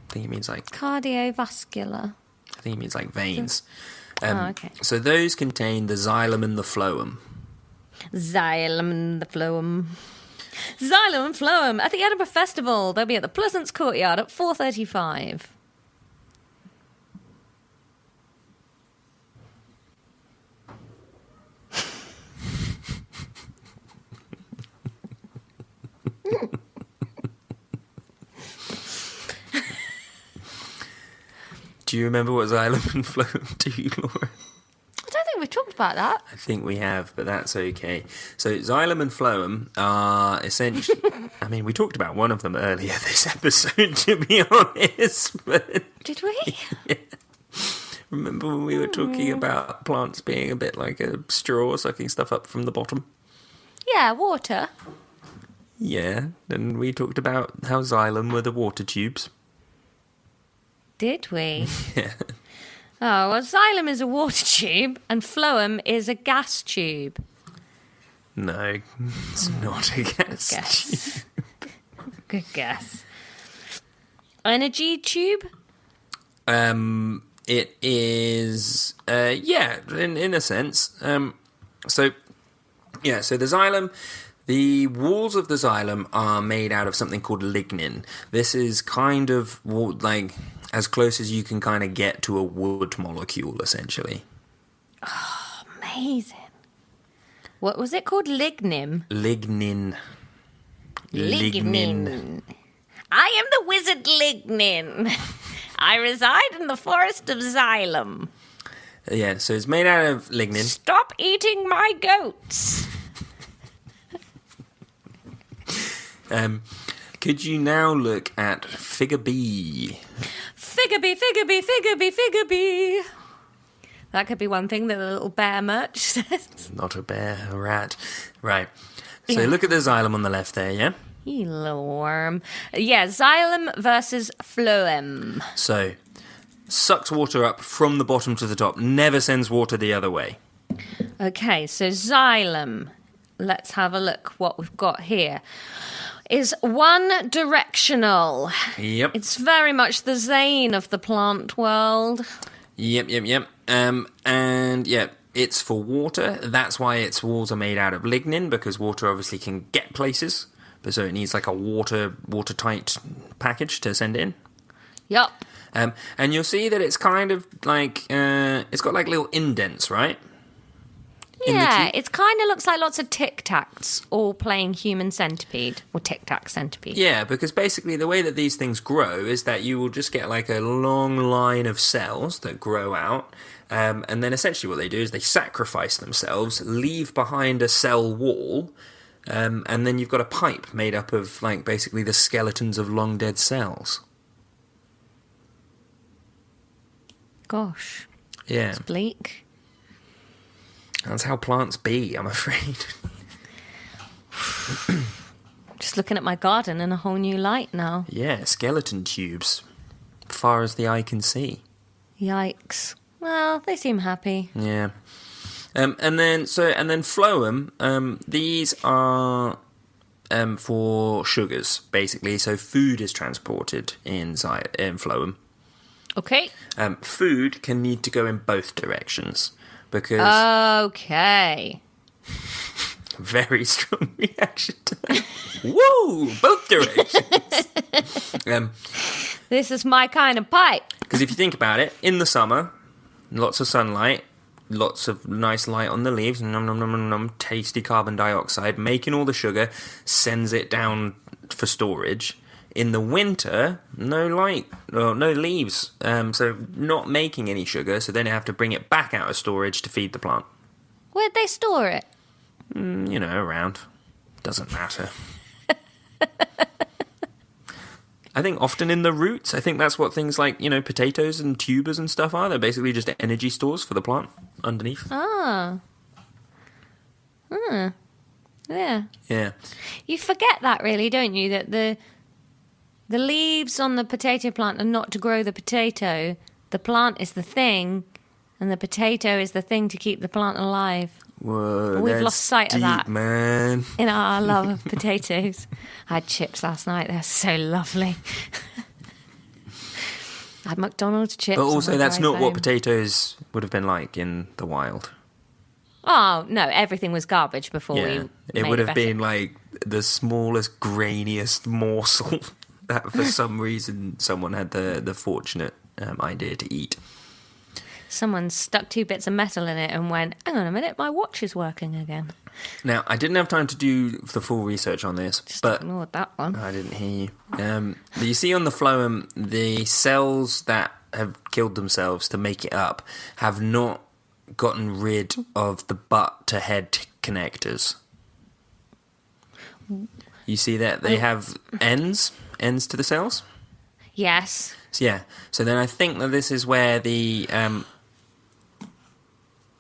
think it means like... Cardiovascular. I think it means like veins. Okay. So those contain the xylem and the phloem. Xylem and the phloem. Xylem and phloem at the Edinburgh Festival. They'll be at the Pleasance Courtyard at 4:35. Do you remember what xylem and phloem do, Laura? I don't think we've talked about that. I think we have, but that's okay. So xylem and phloem are essentially... I mean, we talked about one of them earlier this episode, to be honest. But, did we? Yeah. Remember when we were talking about plants being a bit like a straw, sucking stuff up from the bottom? Yeah, water. Yeah, and we talked about how xylem were the water tubes. Did we? Yeah. Oh, well, xylem is a water tube and phloem is a gas tube. No, it's not a gas tube. Good guess. Energy tube? It is, yeah, in a sense. So the xylem... The walls of the xylem are made out of something called lignin. This is kind of like as close as you can kind of get to a wood molecule, essentially. Oh, amazing. What was it called? Lignin? Lignin. I am the wizard Lignin. I reside in the forest of xylem. Yeah, so it's made out of lignin. Stop eating my goats. Could you now look at figure B? Figure B, figure B, figure B, figure B. That could be one thing that the little bear merch says. Not a bear, a rat. Right. So look at the xylem on the left there, yeah? You little worm. Yeah, xylem versus phloem. So, sucks water up from the bottom to the top, never sends water the other way. Okay, so xylem. Let's have a look what we've got here. Is one directional. Yep. It's very much the Zane of the plant world. Yep. And yeah, it's for water. That's why its walls are made out of lignin, because water obviously can get places. But so it needs like a watertight package to send in. Yep. And you'll see that it's kind of like it's got like little indents, right? Yeah, it kind of looks like lots of Tic Tacs all playing human centipede or Tic Tac centipede. Yeah, because basically the way that these things grow is that you will just get like a long line of cells that grow out, and then essentially what they do is they sacrifice themselves, leave behind a cell wall, and then you've got a pipe made up of like basically the skeletons of long dead cells. Gosh. Yeah. It's bleak. That's how plants be, I'm afraid. Just looking at my garden in a whole new light now. Yeah, skeleton tubes. Far as the eye can see. Yikes. Well, they seem happy. Yeah. And then phloem, these are for sugars, basically. So food is transported in phloem. Okay. Food can need to go in both directions. Because okay. Very strong reaction to that. Woo! Both directions. This is my kind of pipe. Because if you think about it, in the summer, lots of sunlight, lots of nice light on the leaves, nom nom nom nom nom, tasty carbon dioxide, making all the sugar, sends it down for storage. In the winter, no light, no leaves, so not making any sugar, so then you have to bring it back out of storage to feed the plant. Where'd they store it? Around. Doesn't matter. I think often in the roots. I think that's what things like, potatoes and tubers and stuff are. They're basically just energy stores for the plant underneath. Ah. Yeah. Yeah. You forget that really, don't you? That the leaves on the potato plant are not to grow the potato. The plant is the thing, and the potato is the thing to keep the plant alive. Whoa, We've lost sight deep, of that, man. In our love of potatoes. I had chips last night. They're so lovely. I had McDonald's chips. But also, that's not what potatoes would have been like in the wild. Oh, no, everything was garbage before it would have been like the smallest, grainiest morsel that for some reason someone had the fortunate idea to eat. Someone stuck 2 bits of metal in it and went, hang on a minute, my watch is working again. Now, I didn't have time to do the full research on this, but ignored that one. I didn't hear you. You see on the phloem, the cells that have killed themselves to make it up have not gotten rid of the butt to head connectors. You see that they have ends to the cells? Yes. So then I think that this is where the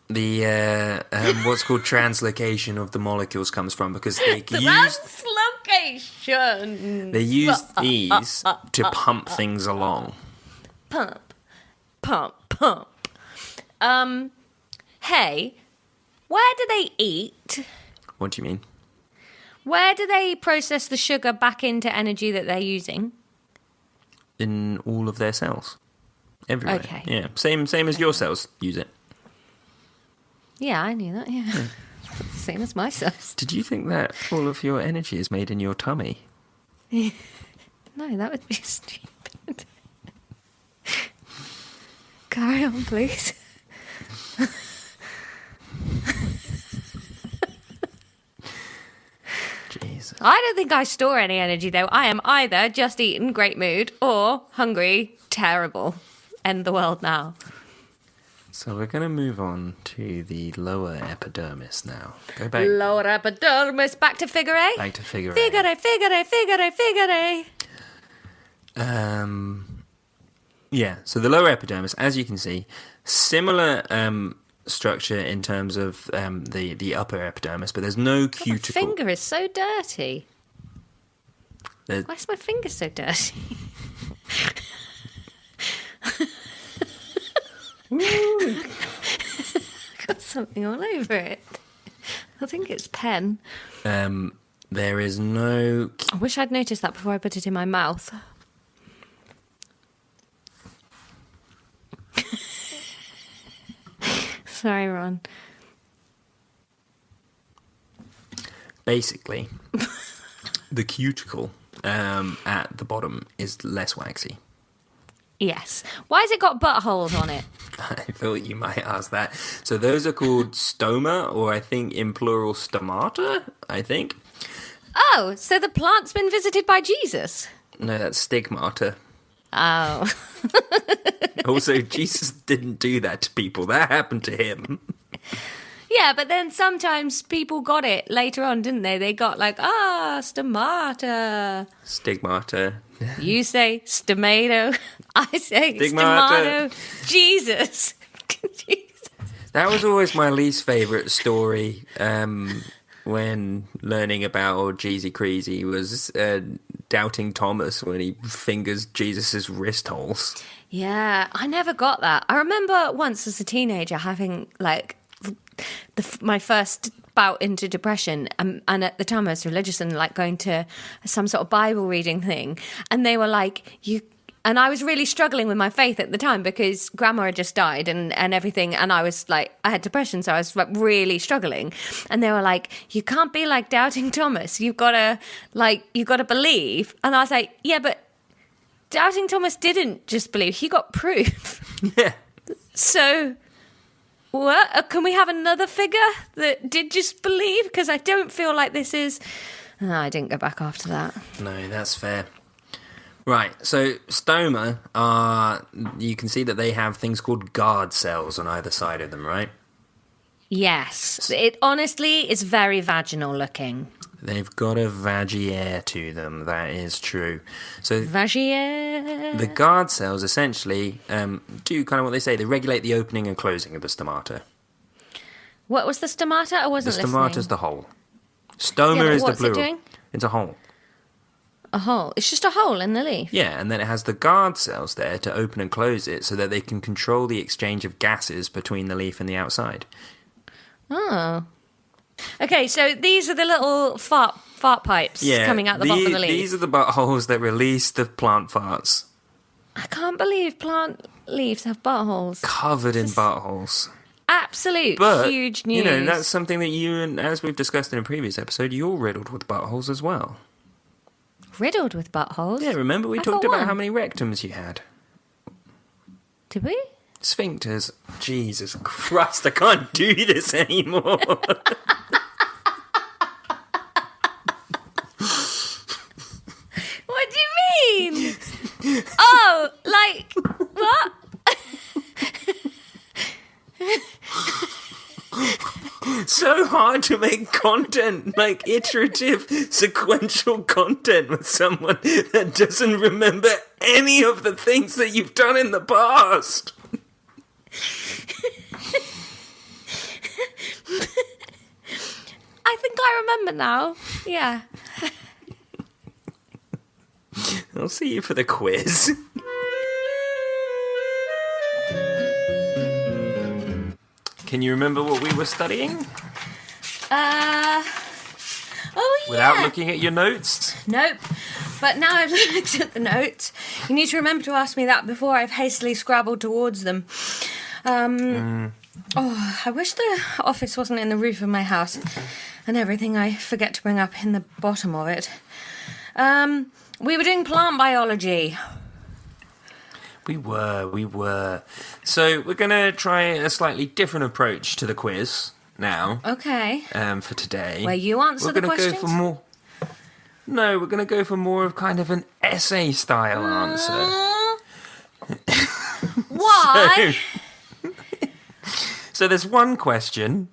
what's called translocation of the molecules comes from, because they use these to pump things along. Pump. Hey, where do they eat? What do you mean? Where do they process the sugar back into energy that they're using? In all of their cells. Everywhere. Okay. Yeah. Same as your cells use it. Yeah, I knew that, yeah. Same as my cells. Did you think that all of your energy is made in your tummy? No, that would be stupid. Carry on, please. Jesus. I don't think I store any energy, though. I am either just eaten, great mood, or hungry, terrible. End the world now. So we're going to move on to the lower epidermis now. Go back. Lower epidermis, back to figure eight. Back to figure eight. Figure eight. Yeah, so the lower epidermis, as you can see, similar structure in terms of the upper epidermis, but there's no cuticle. My finger is so dirty. Why's my finger so dirty? Got something all over it. I think it's pen. There is no... I wish I'd noticed that before I put it in my mouth. Sorry, Ron. Basically, the cuticle at the bottom is less waxy. Yes. Why has it got buttholes on it? I thought you might ask that. So those are called stoma, or I think in plural stomata, I think. Oh, so the plant's been visited by Jesus? No, that's stigmata. Oh. Also, Jesus didn't do that to people. That happened to him. Yeah, but then sometimes people got it later on, didn't they? They got like, stomata. Stigmata. You say stomato. I say Stigmata. stomato. Jesus. Jesus. That was always my least favourite story when learning about old Jeezy Creasy was doubting Thomas when he fingers Jesus' wrist holes. Yeah, I never got that. I remember once as a teenager having like my first bout into depression, and at the time I was religious and like going to some sort of Bible reading thing, and they were like, and I was really struggling with my faith at the time because grandma had just died and everything, and I was like, I had depression, so I was like really struggling, and they were like, you can't be like doubting Thomas, you've got to believe. And I was like, yeah, but doubting Thomas didn't just believe, he got proof. Yeah. So what? Can we have another figure that did just believe? Because I don't feel like this is... No, I didn't go back after that. No, that's fair. Right, so stoma you can see that they have things called guard cells on either side of them, right? Yes. It honestly is very vaginal looking. They've got a vagiere to them, that is true. So Vagiere. the guard cells essentially do kind of what they say. They regulate the opening and closing of the stomata. What was the stomata? I wasn't listening. The stomata's the hole. Stoma is the plural. What's it doing? It's a hole. A hole? It's just a hole in the leaf? Yeah, and then it has the guard cells there to open and close it so that they can control the exchange of gases between the leaf and the outside. Oh. Okay, so these are the little fart pipes coming out the bottom of the leaf. These are the buttholes that release the plant farts. I can't believe plant leaves have buttholes. Covered in buttholes. Absolute huge news. You know, that's something that you, and as we've discussed in a previous episode, you're riddled with buttholes as well. Riddled with buttholes? Yeah, remember we talked about how many rectums you had? Did we? Sphincters. Jesus Christ, I can't do this anymore. What do you mean? Oh, like, what? So hard to make content, like iterative, sequential content with someone that doesn't remember any of the things that you've done in the past. I think I remember now. Yeah. I'll see you for the quiz. Can you remember what we were studying? Oh, yeah. Without looking at your notes? Nope. But now I've looked at the notes, you need to remember to ask me that before I've hastily scrabbled towards them. Oh, I wish the office wasn't in the roof of my house and everything I forget to bring up in the bottom of it. We were doing plant biology. We were. So we're going to try a slightly different approach to the quiz now. Okay. For today. Where you answer the questions? Go for more... No, we're going to go for more of kind of an essay-style answer. Why? So there's one question.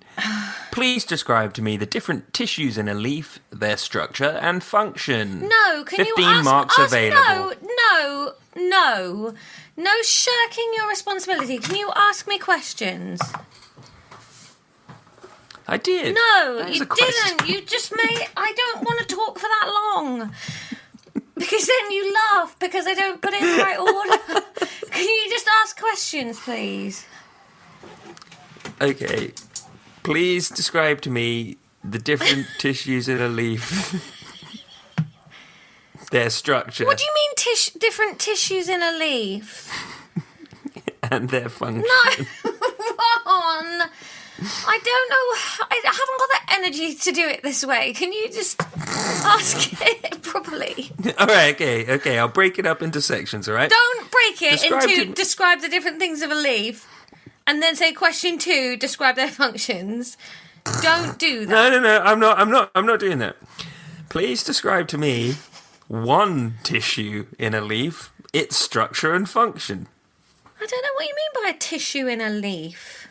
Please describe to me the different tissues in a leaf, their structure and function. No, can 15 you ask... marks available. No shirking your responsibility. Can you ask me questions? I did. No, you didn't. You just made... I don't want to talk for that long. because then you laugh because I don't put it in the right order. Can you just ask questions, please? Okay. Please describe to me the different tissues in a leaf. Their structure. What do you mean different tissues in a leaf? And their function. No, Ron. I don't know. I haven't got that energy to do it this way. Can you just ask it properly? All right, okay. I'll break it up into sections, all right? Don't break it describe the different things of a leaf and then say question 2, describe their functions. Don't do that. No. I'm not doing that. Please describe to me one tissue in a leaf, its structure and function. I don't know what you mean by a tissue in a leaf.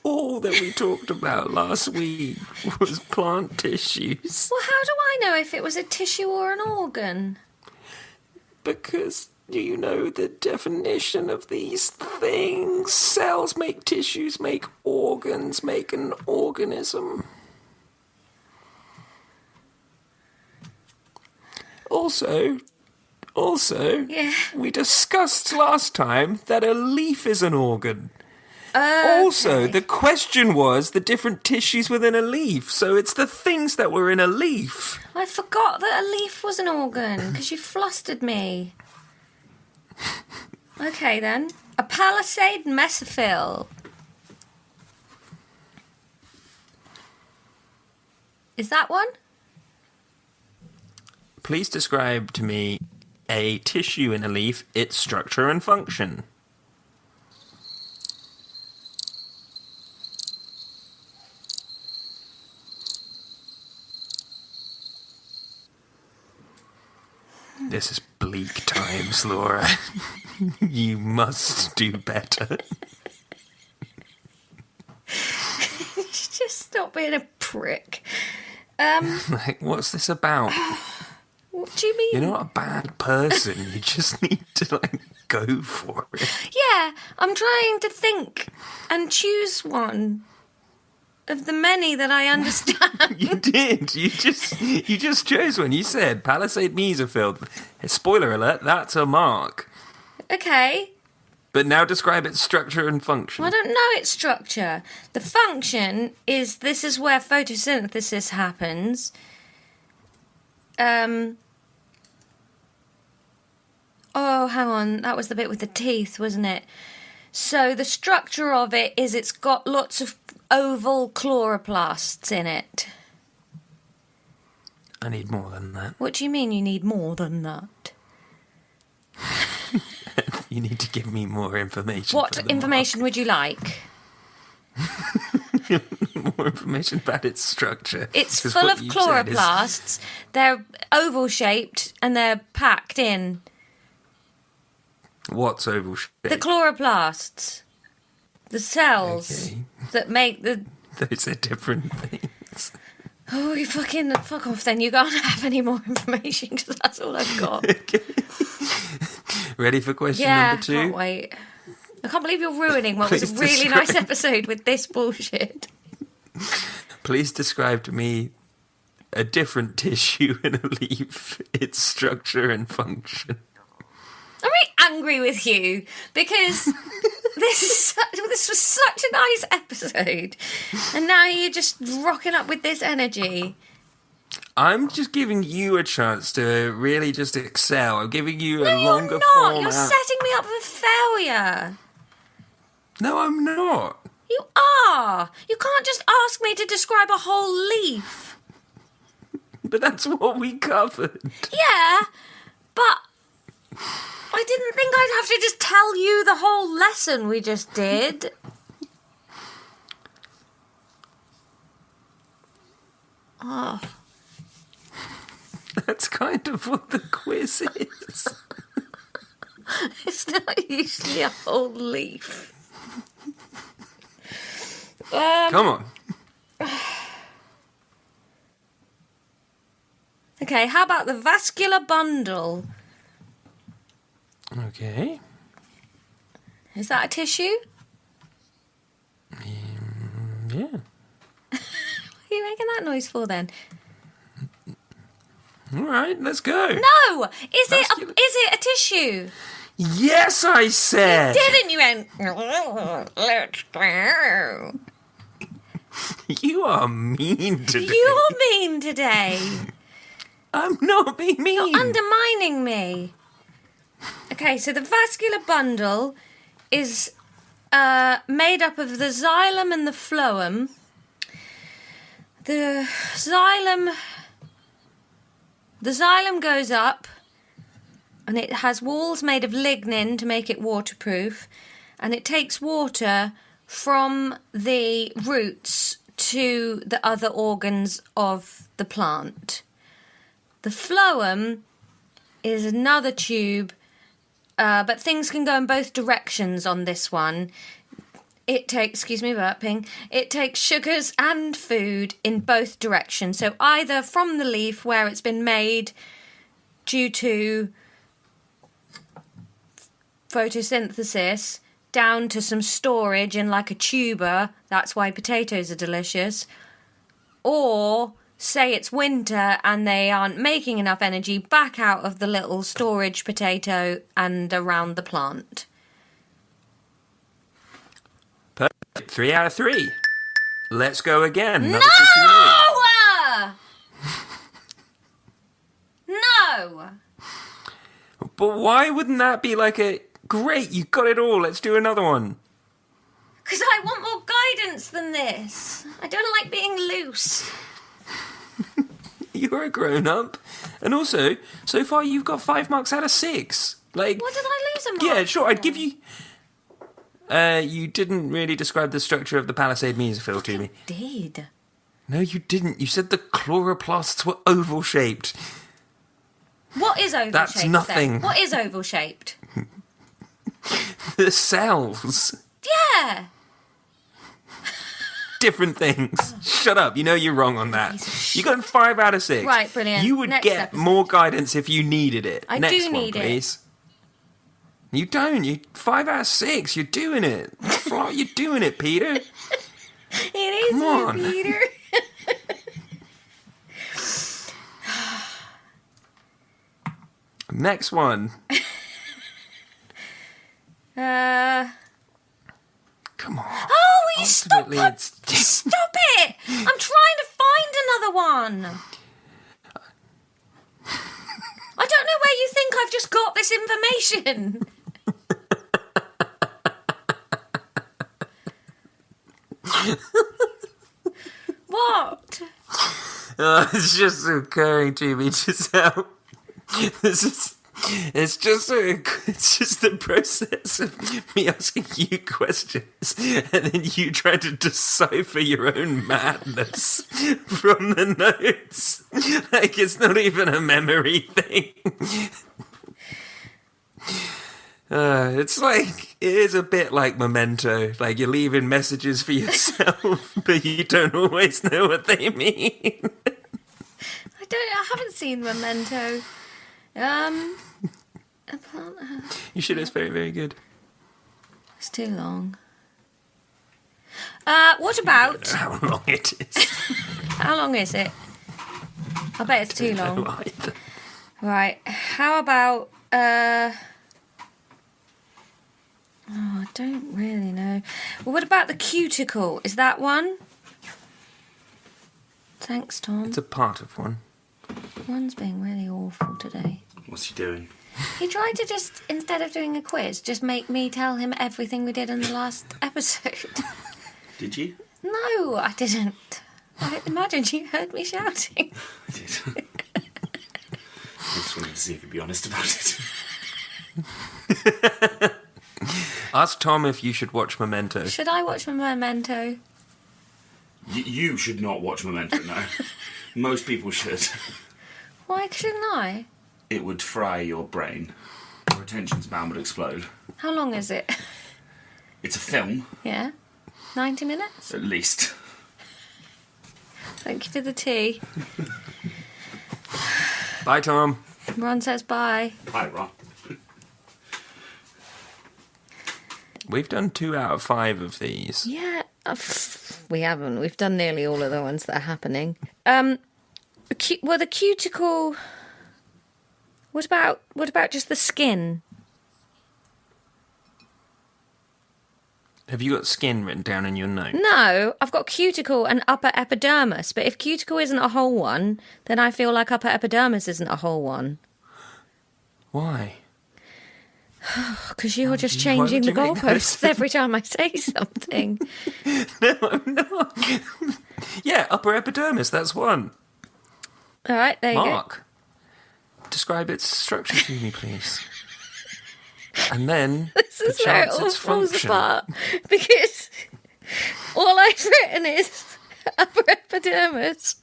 All that we talked about last week was plant tissues. Well, how do I know if it was a tissue or an organ? Because you know the definition of these things. Cells make tissues, make organs, make an organism. Also, Yeah. we discussed last time that a leaf is an organ. Okay. Also, the question was the different tissues within a leaf. So it's the things that were in a leaf. I forgot that a leaf was an organ because you flustered me. Okay, then. A palisade mesophyll. Is that one? Please describe to me a tissue in a leaf, its structure and function. This is bleak times, Laura. You must do better. Just stop being a prick. Like, what's this about? What do you mean? You're not a bad person. You just need to, go for it. Yeah, I'm trying to think and choose one of the many that I understand. You did. You just chose one. You said palisade mesophyll. Spoiler alert, that's a mark. Okay. But now describe its structure and function. Well, I don't know its structure. The function is this is where photosynthesis happens. Oh, hang on. That was the bit with the teeth, wasn't it? So the structure of it is it's got lots of oval chloroplasts in it. I need more than that. What do you mean you need more than that? You need to give me more information. What information would you like? More information about its structure. It's full of chloroplasts. They're oval-shaped and they're packed in. What's oval shaped? The chloroplasts. The cells that make the... Those are different things. Oh, you fucking... Fuck off then. You can't have any more information because that's all I've got. Okay. Ready for question number 2? Yeah, can't wait. I can't believe you're ruining what was a really nice episode with this bullshit. Please describe to me a different tissue in a leaf, its structure and function. I'm really angry with you because this was such a nice episode, and now you're just rocking up with this energy. I'm just giving you a chance to really just excel. I'm giving you a longer not. format. You're setting me up for failure. No, I'm not. You are. You can't just ask me to describe a whole leaf. But that's what we covered. Yeah, but I didn't think I'd have to just tell you the whole lesson we just did. Oh. That's kind of what the quiz is. It's not usually a whole leaf. Come on. Okay, how about the vascular bundle? Okay. Is that a tissue? Yeah. What are you making that noise for then? All right, let's go. No! Is it a tissue? Yes, I said. You didn't. You went, let's go. You are mean today. You're mean today. I'm not being mean. You're undermining me. Okay, so the vascular bundle is made up of the xylem and the phloem. The xylem goes up, and it has walls made of lignin to make it waterproof, and it takes water from the roots to the other organs of the plant. The phloem is another tube, but things can go in both directions on this one. It takes, excuse me, burping, it takes sugars and food in both directions. So either from the leaf where it's been made due to photosynthesis down to some storage in like a tuber, that's why potatoes are delicious, or say it's winter and they aren't making enough energy, back out of the little storage potato and around the plant. Perfect. 3 out of 3. Let's go again. No! No! But why wouldn't that be like a... Great, you got it all. Let's do another one. Because I want more guidance than this. I don't like being loose. You're a grown-up. And also, so far you've got 5 marks out of 6. Like, What did I lose a mark? Yeah, sure, I'd give you... you didn't really describe the structure of the Palisade mesophyll to me. Did. No, you didn't. You said the chloroplasts were oval-shaped. What is oval-shaped? That's nothing. Then? What is oval-shaped? The cells. Yeah. Different things. Shut up. You know you're wrong on that. You got 5 out of 6. Right, brilliant. You would Next get episode. more guidance if you needed it. I Next do one, need please. You don't. You 5 out of 6. You're doing it. You're doing it, Peter. It is Come on. you, Peter. Next one. Come on. Oh, you stop Ultimately, it! it's- Stop it! I'm trying to find another one. I don't know where you think I've just got this information. What? It's just occurring to me just how this is. It's just the process of me asking you questions and then you trying to decipher your own madness from the notes. Like it's not even a memory thing. It's like, it is a bit like Memento. Like you're leaving messages for yourself, but you don't always know what they mean. I haven't seen Memento. You should. It's very, very good. It's too long. What about... How long it is. How long is it? I bet it's too long. Either. Right. How about... Oh, I don't really know. Well, what about the cuticle? Is that one? Thanks, Tom. It's a part of one. One's being really awful today. What's he doing? He tried to just, instead of doing a quiz, just make me tell him everything we did in the last episode. Did you? No, I didn't. I imagine you heard me shouting. I did. I just wanted to see if you'd be honest about it. Ask Tom if you should watch Memento. Should I watch Memento? You should not watch Memento, no. Most people should. Why shouldn't I? It would fry your brain. Your attention span would explode. How long is it? It's a film, Yeah? 90 minutes? at least. Thank you for the tea. Bye, Tom. Ron says bye. Hi, Ron. We've done 2 out of 5 of these. Yeah, we haven't. We've done nearly all of the ones that are happening. The cuticle... What about just the skin? Have you got skin written down in your note? No, I've got cuticle and upper epidermis. But if cuticle isn't a whole one, then I feel like upper epidermis isn't a whole one. Why? Because you're just changing the goalposts every time I say something. No, I'm not. Yeah, upper epidermis, that's one. All right, there you go. Mark, describe its structure to me, please. And then, This is where it all falls apart. Because all I've written is upper epidermis,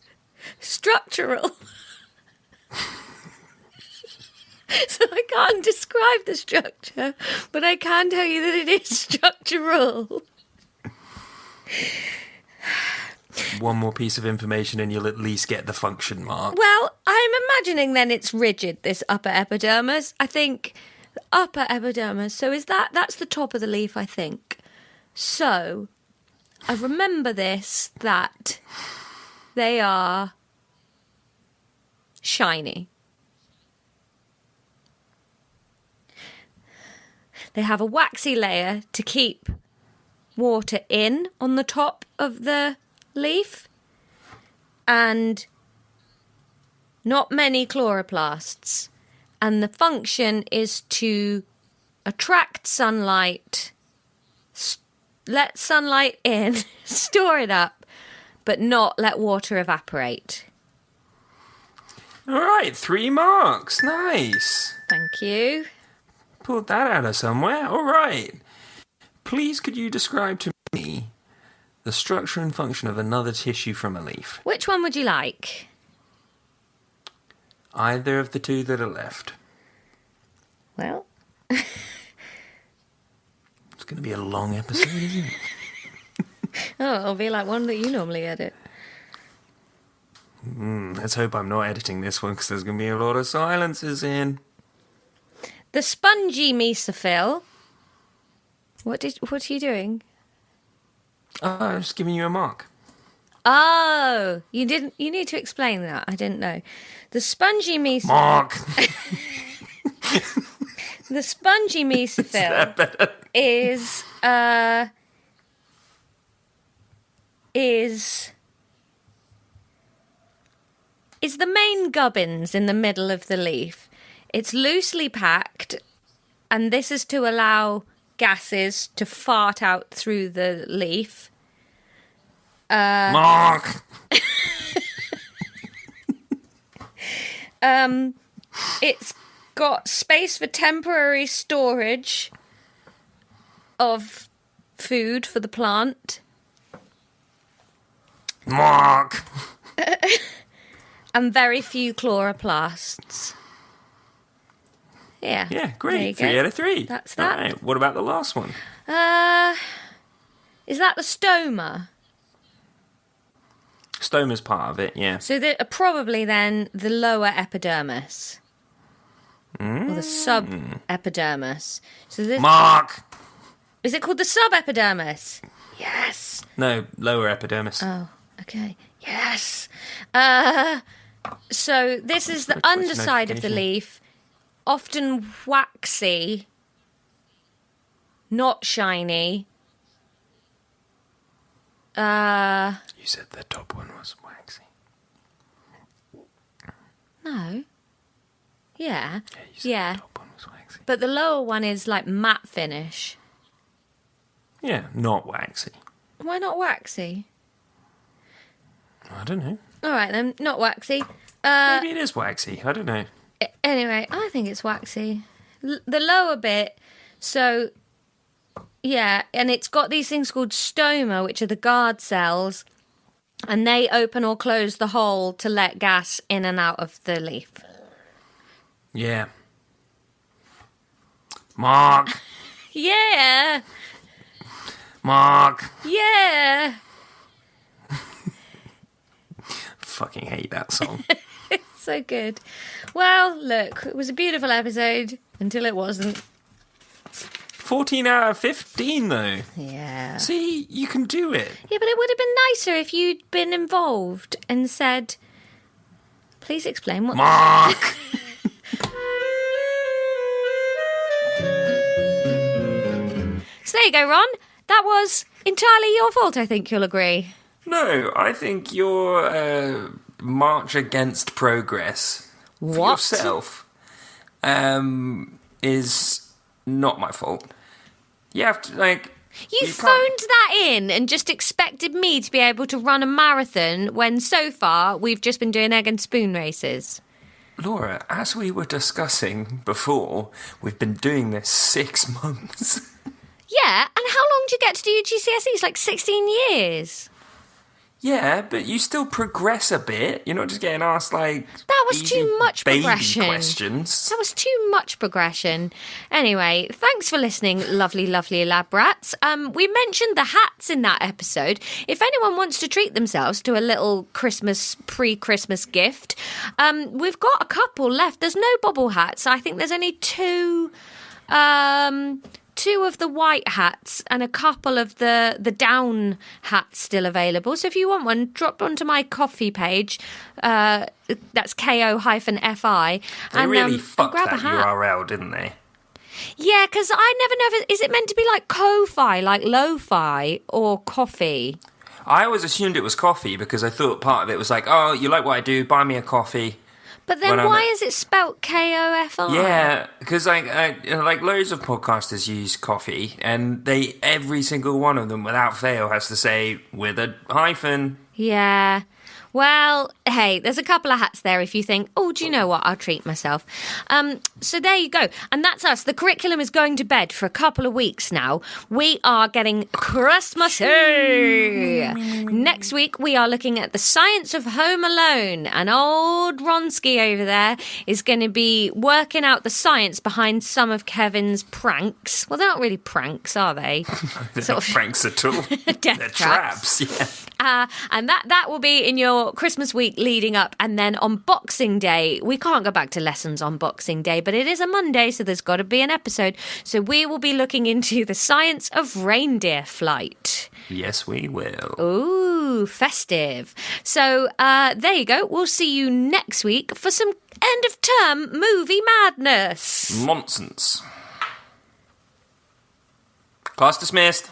structural. So I can't describe the structure, but I can tell you that it is structural. One more piece of information and you'll at least get the function, Mark. Well, I'm imagining then it's rigid, this upper epidermis. I think the upper epidermis, so that's the top of the leaf, I think. So I remember that they are shiny. They have a waxy layer to keep water in on the top of the leaf and not many chloroplasts. And the function is to attract sunlight, let sunlight in, store it up, but not let water evaporate. All right, 3 marks. Nice. Thank you. Pulled that out of somewhere. All right. Please could you describe to me the structure and function of another tissue from a leaf? Which one would you like? Either of the 2 that are left. Well... It's going to be a long episode, isn't it? Oh, it'll be like one that you normally edit. Let's hope I'm not editing this one because there's going to be a lot of silences in. The spongy mesophyll. What are you doing? Oh, I was just giving you a mark. Oh, you didn't. You need to explain that. I didn't know. The spongy mesophyll. Mark. The spongy mesophyll is the main gubbins in the middle of the leaf. It's loosely packed, and this is to allow gases to fart out through the leaf. Mark. It's got space for temporary storage of food for the plant. Mark. And very few chloroplasts. Yeah. Yeah, great. 3 out of 3. That's that. All right, what about the last one? Is that the stoma? Stoma's part of it, yeah. So probably then the lower epidermis. Or the subepidermis. So this Mark! Is it called the subepidermis? Yes. No, lower epidermis. Oh, okay. Yes. So this is the underside of the leaf, often waxy, not shiny. You said the top one was waxy. No. Yeah. You said Yeah. the top one was waxy. But the lower one is like matte finish. Yeah, not waxy. Why not waxy? I don't know. All right then, not waxy. Maybe it is waxy. I don't know. Anyway, I think it's waxy. The lower bit, so yeah, and it's got these things called stoma, which are the guard cells, and they open or close the hole to let gas in and out of the leaf. Yeah. Mark. Yeah. Mark. Yeah. Fucking hate that song. It's so good. Well, look, it was a beautiful episode until it wasn't. 14 out of 15, though. Yeah. See, you can do it. Yeah, but it would have been nicer if you'd been involved and said, please explain what... Mark! So there you go, Ron. That was entirely your fault, I think you'll agree. No, I think your march against progress for yourself is not my fault. You have to, like... You phoned that in and just expected me to be able to run a marathon when so far we've just been doing egg and spoon races. Laura, as we were discussing before, we've been doing this 6 months. Yeah, and how long do you get to do your GCSEs? Like 16 years. Yeah, but you still progress a bit. You're not just getting asked, like... That was too much baby progression. questions. That was too much progression. Anyway, thanks for listening, lovely, lovely lab rats. We mentioned the hats in that episode. If anyone wants to treat themselves to a little pre-Christmas gift, we've got a couple left. There's no bobble hats. I think there's only two of the white hats and a couple of the down hats still available. So if you want one, drop onto my coffee page. That's ko-fi. They really fucked grab that a hat. URL, didn't they? Yeah, because I never know. Is it meant to be like ko-fi, like lo-fi, or coffee? I always assumed it was coffee because I thought part of it was like, oh, you like what I do, buy me a coffee. But then why is it spelt K-O-F-I? Yeah, because like loads of podcasters use coffee, and every single one of them, without fail, has to say with a hyphen. Yeah. Well, hey, there's a couple of hats there if you think, oh, do you know what? I'll treat myself. So there you go. And that's us. The curriculum is going to bed for a couple of weeks now. We are getting Christmassy. Next week, we are looking at the science of Home Alone. And old Ronsky over there is going to be working out the science behind some of Kevin's pranks. Well, they're not really pranks, are they? They're not pranks at all. They're traps. Yeah. And that will be in your Christmas week leading up, and then on Boxing Day, we can't go back to lessons on Boxing Day, but it is a Monday, so there's got to be an episode. So we will be looking into the science of reindeer flight. Yes, we will. Ooh, festive. So there you go. We'll see you next week for some end of term movie madness. Nonsense. Class dismissed.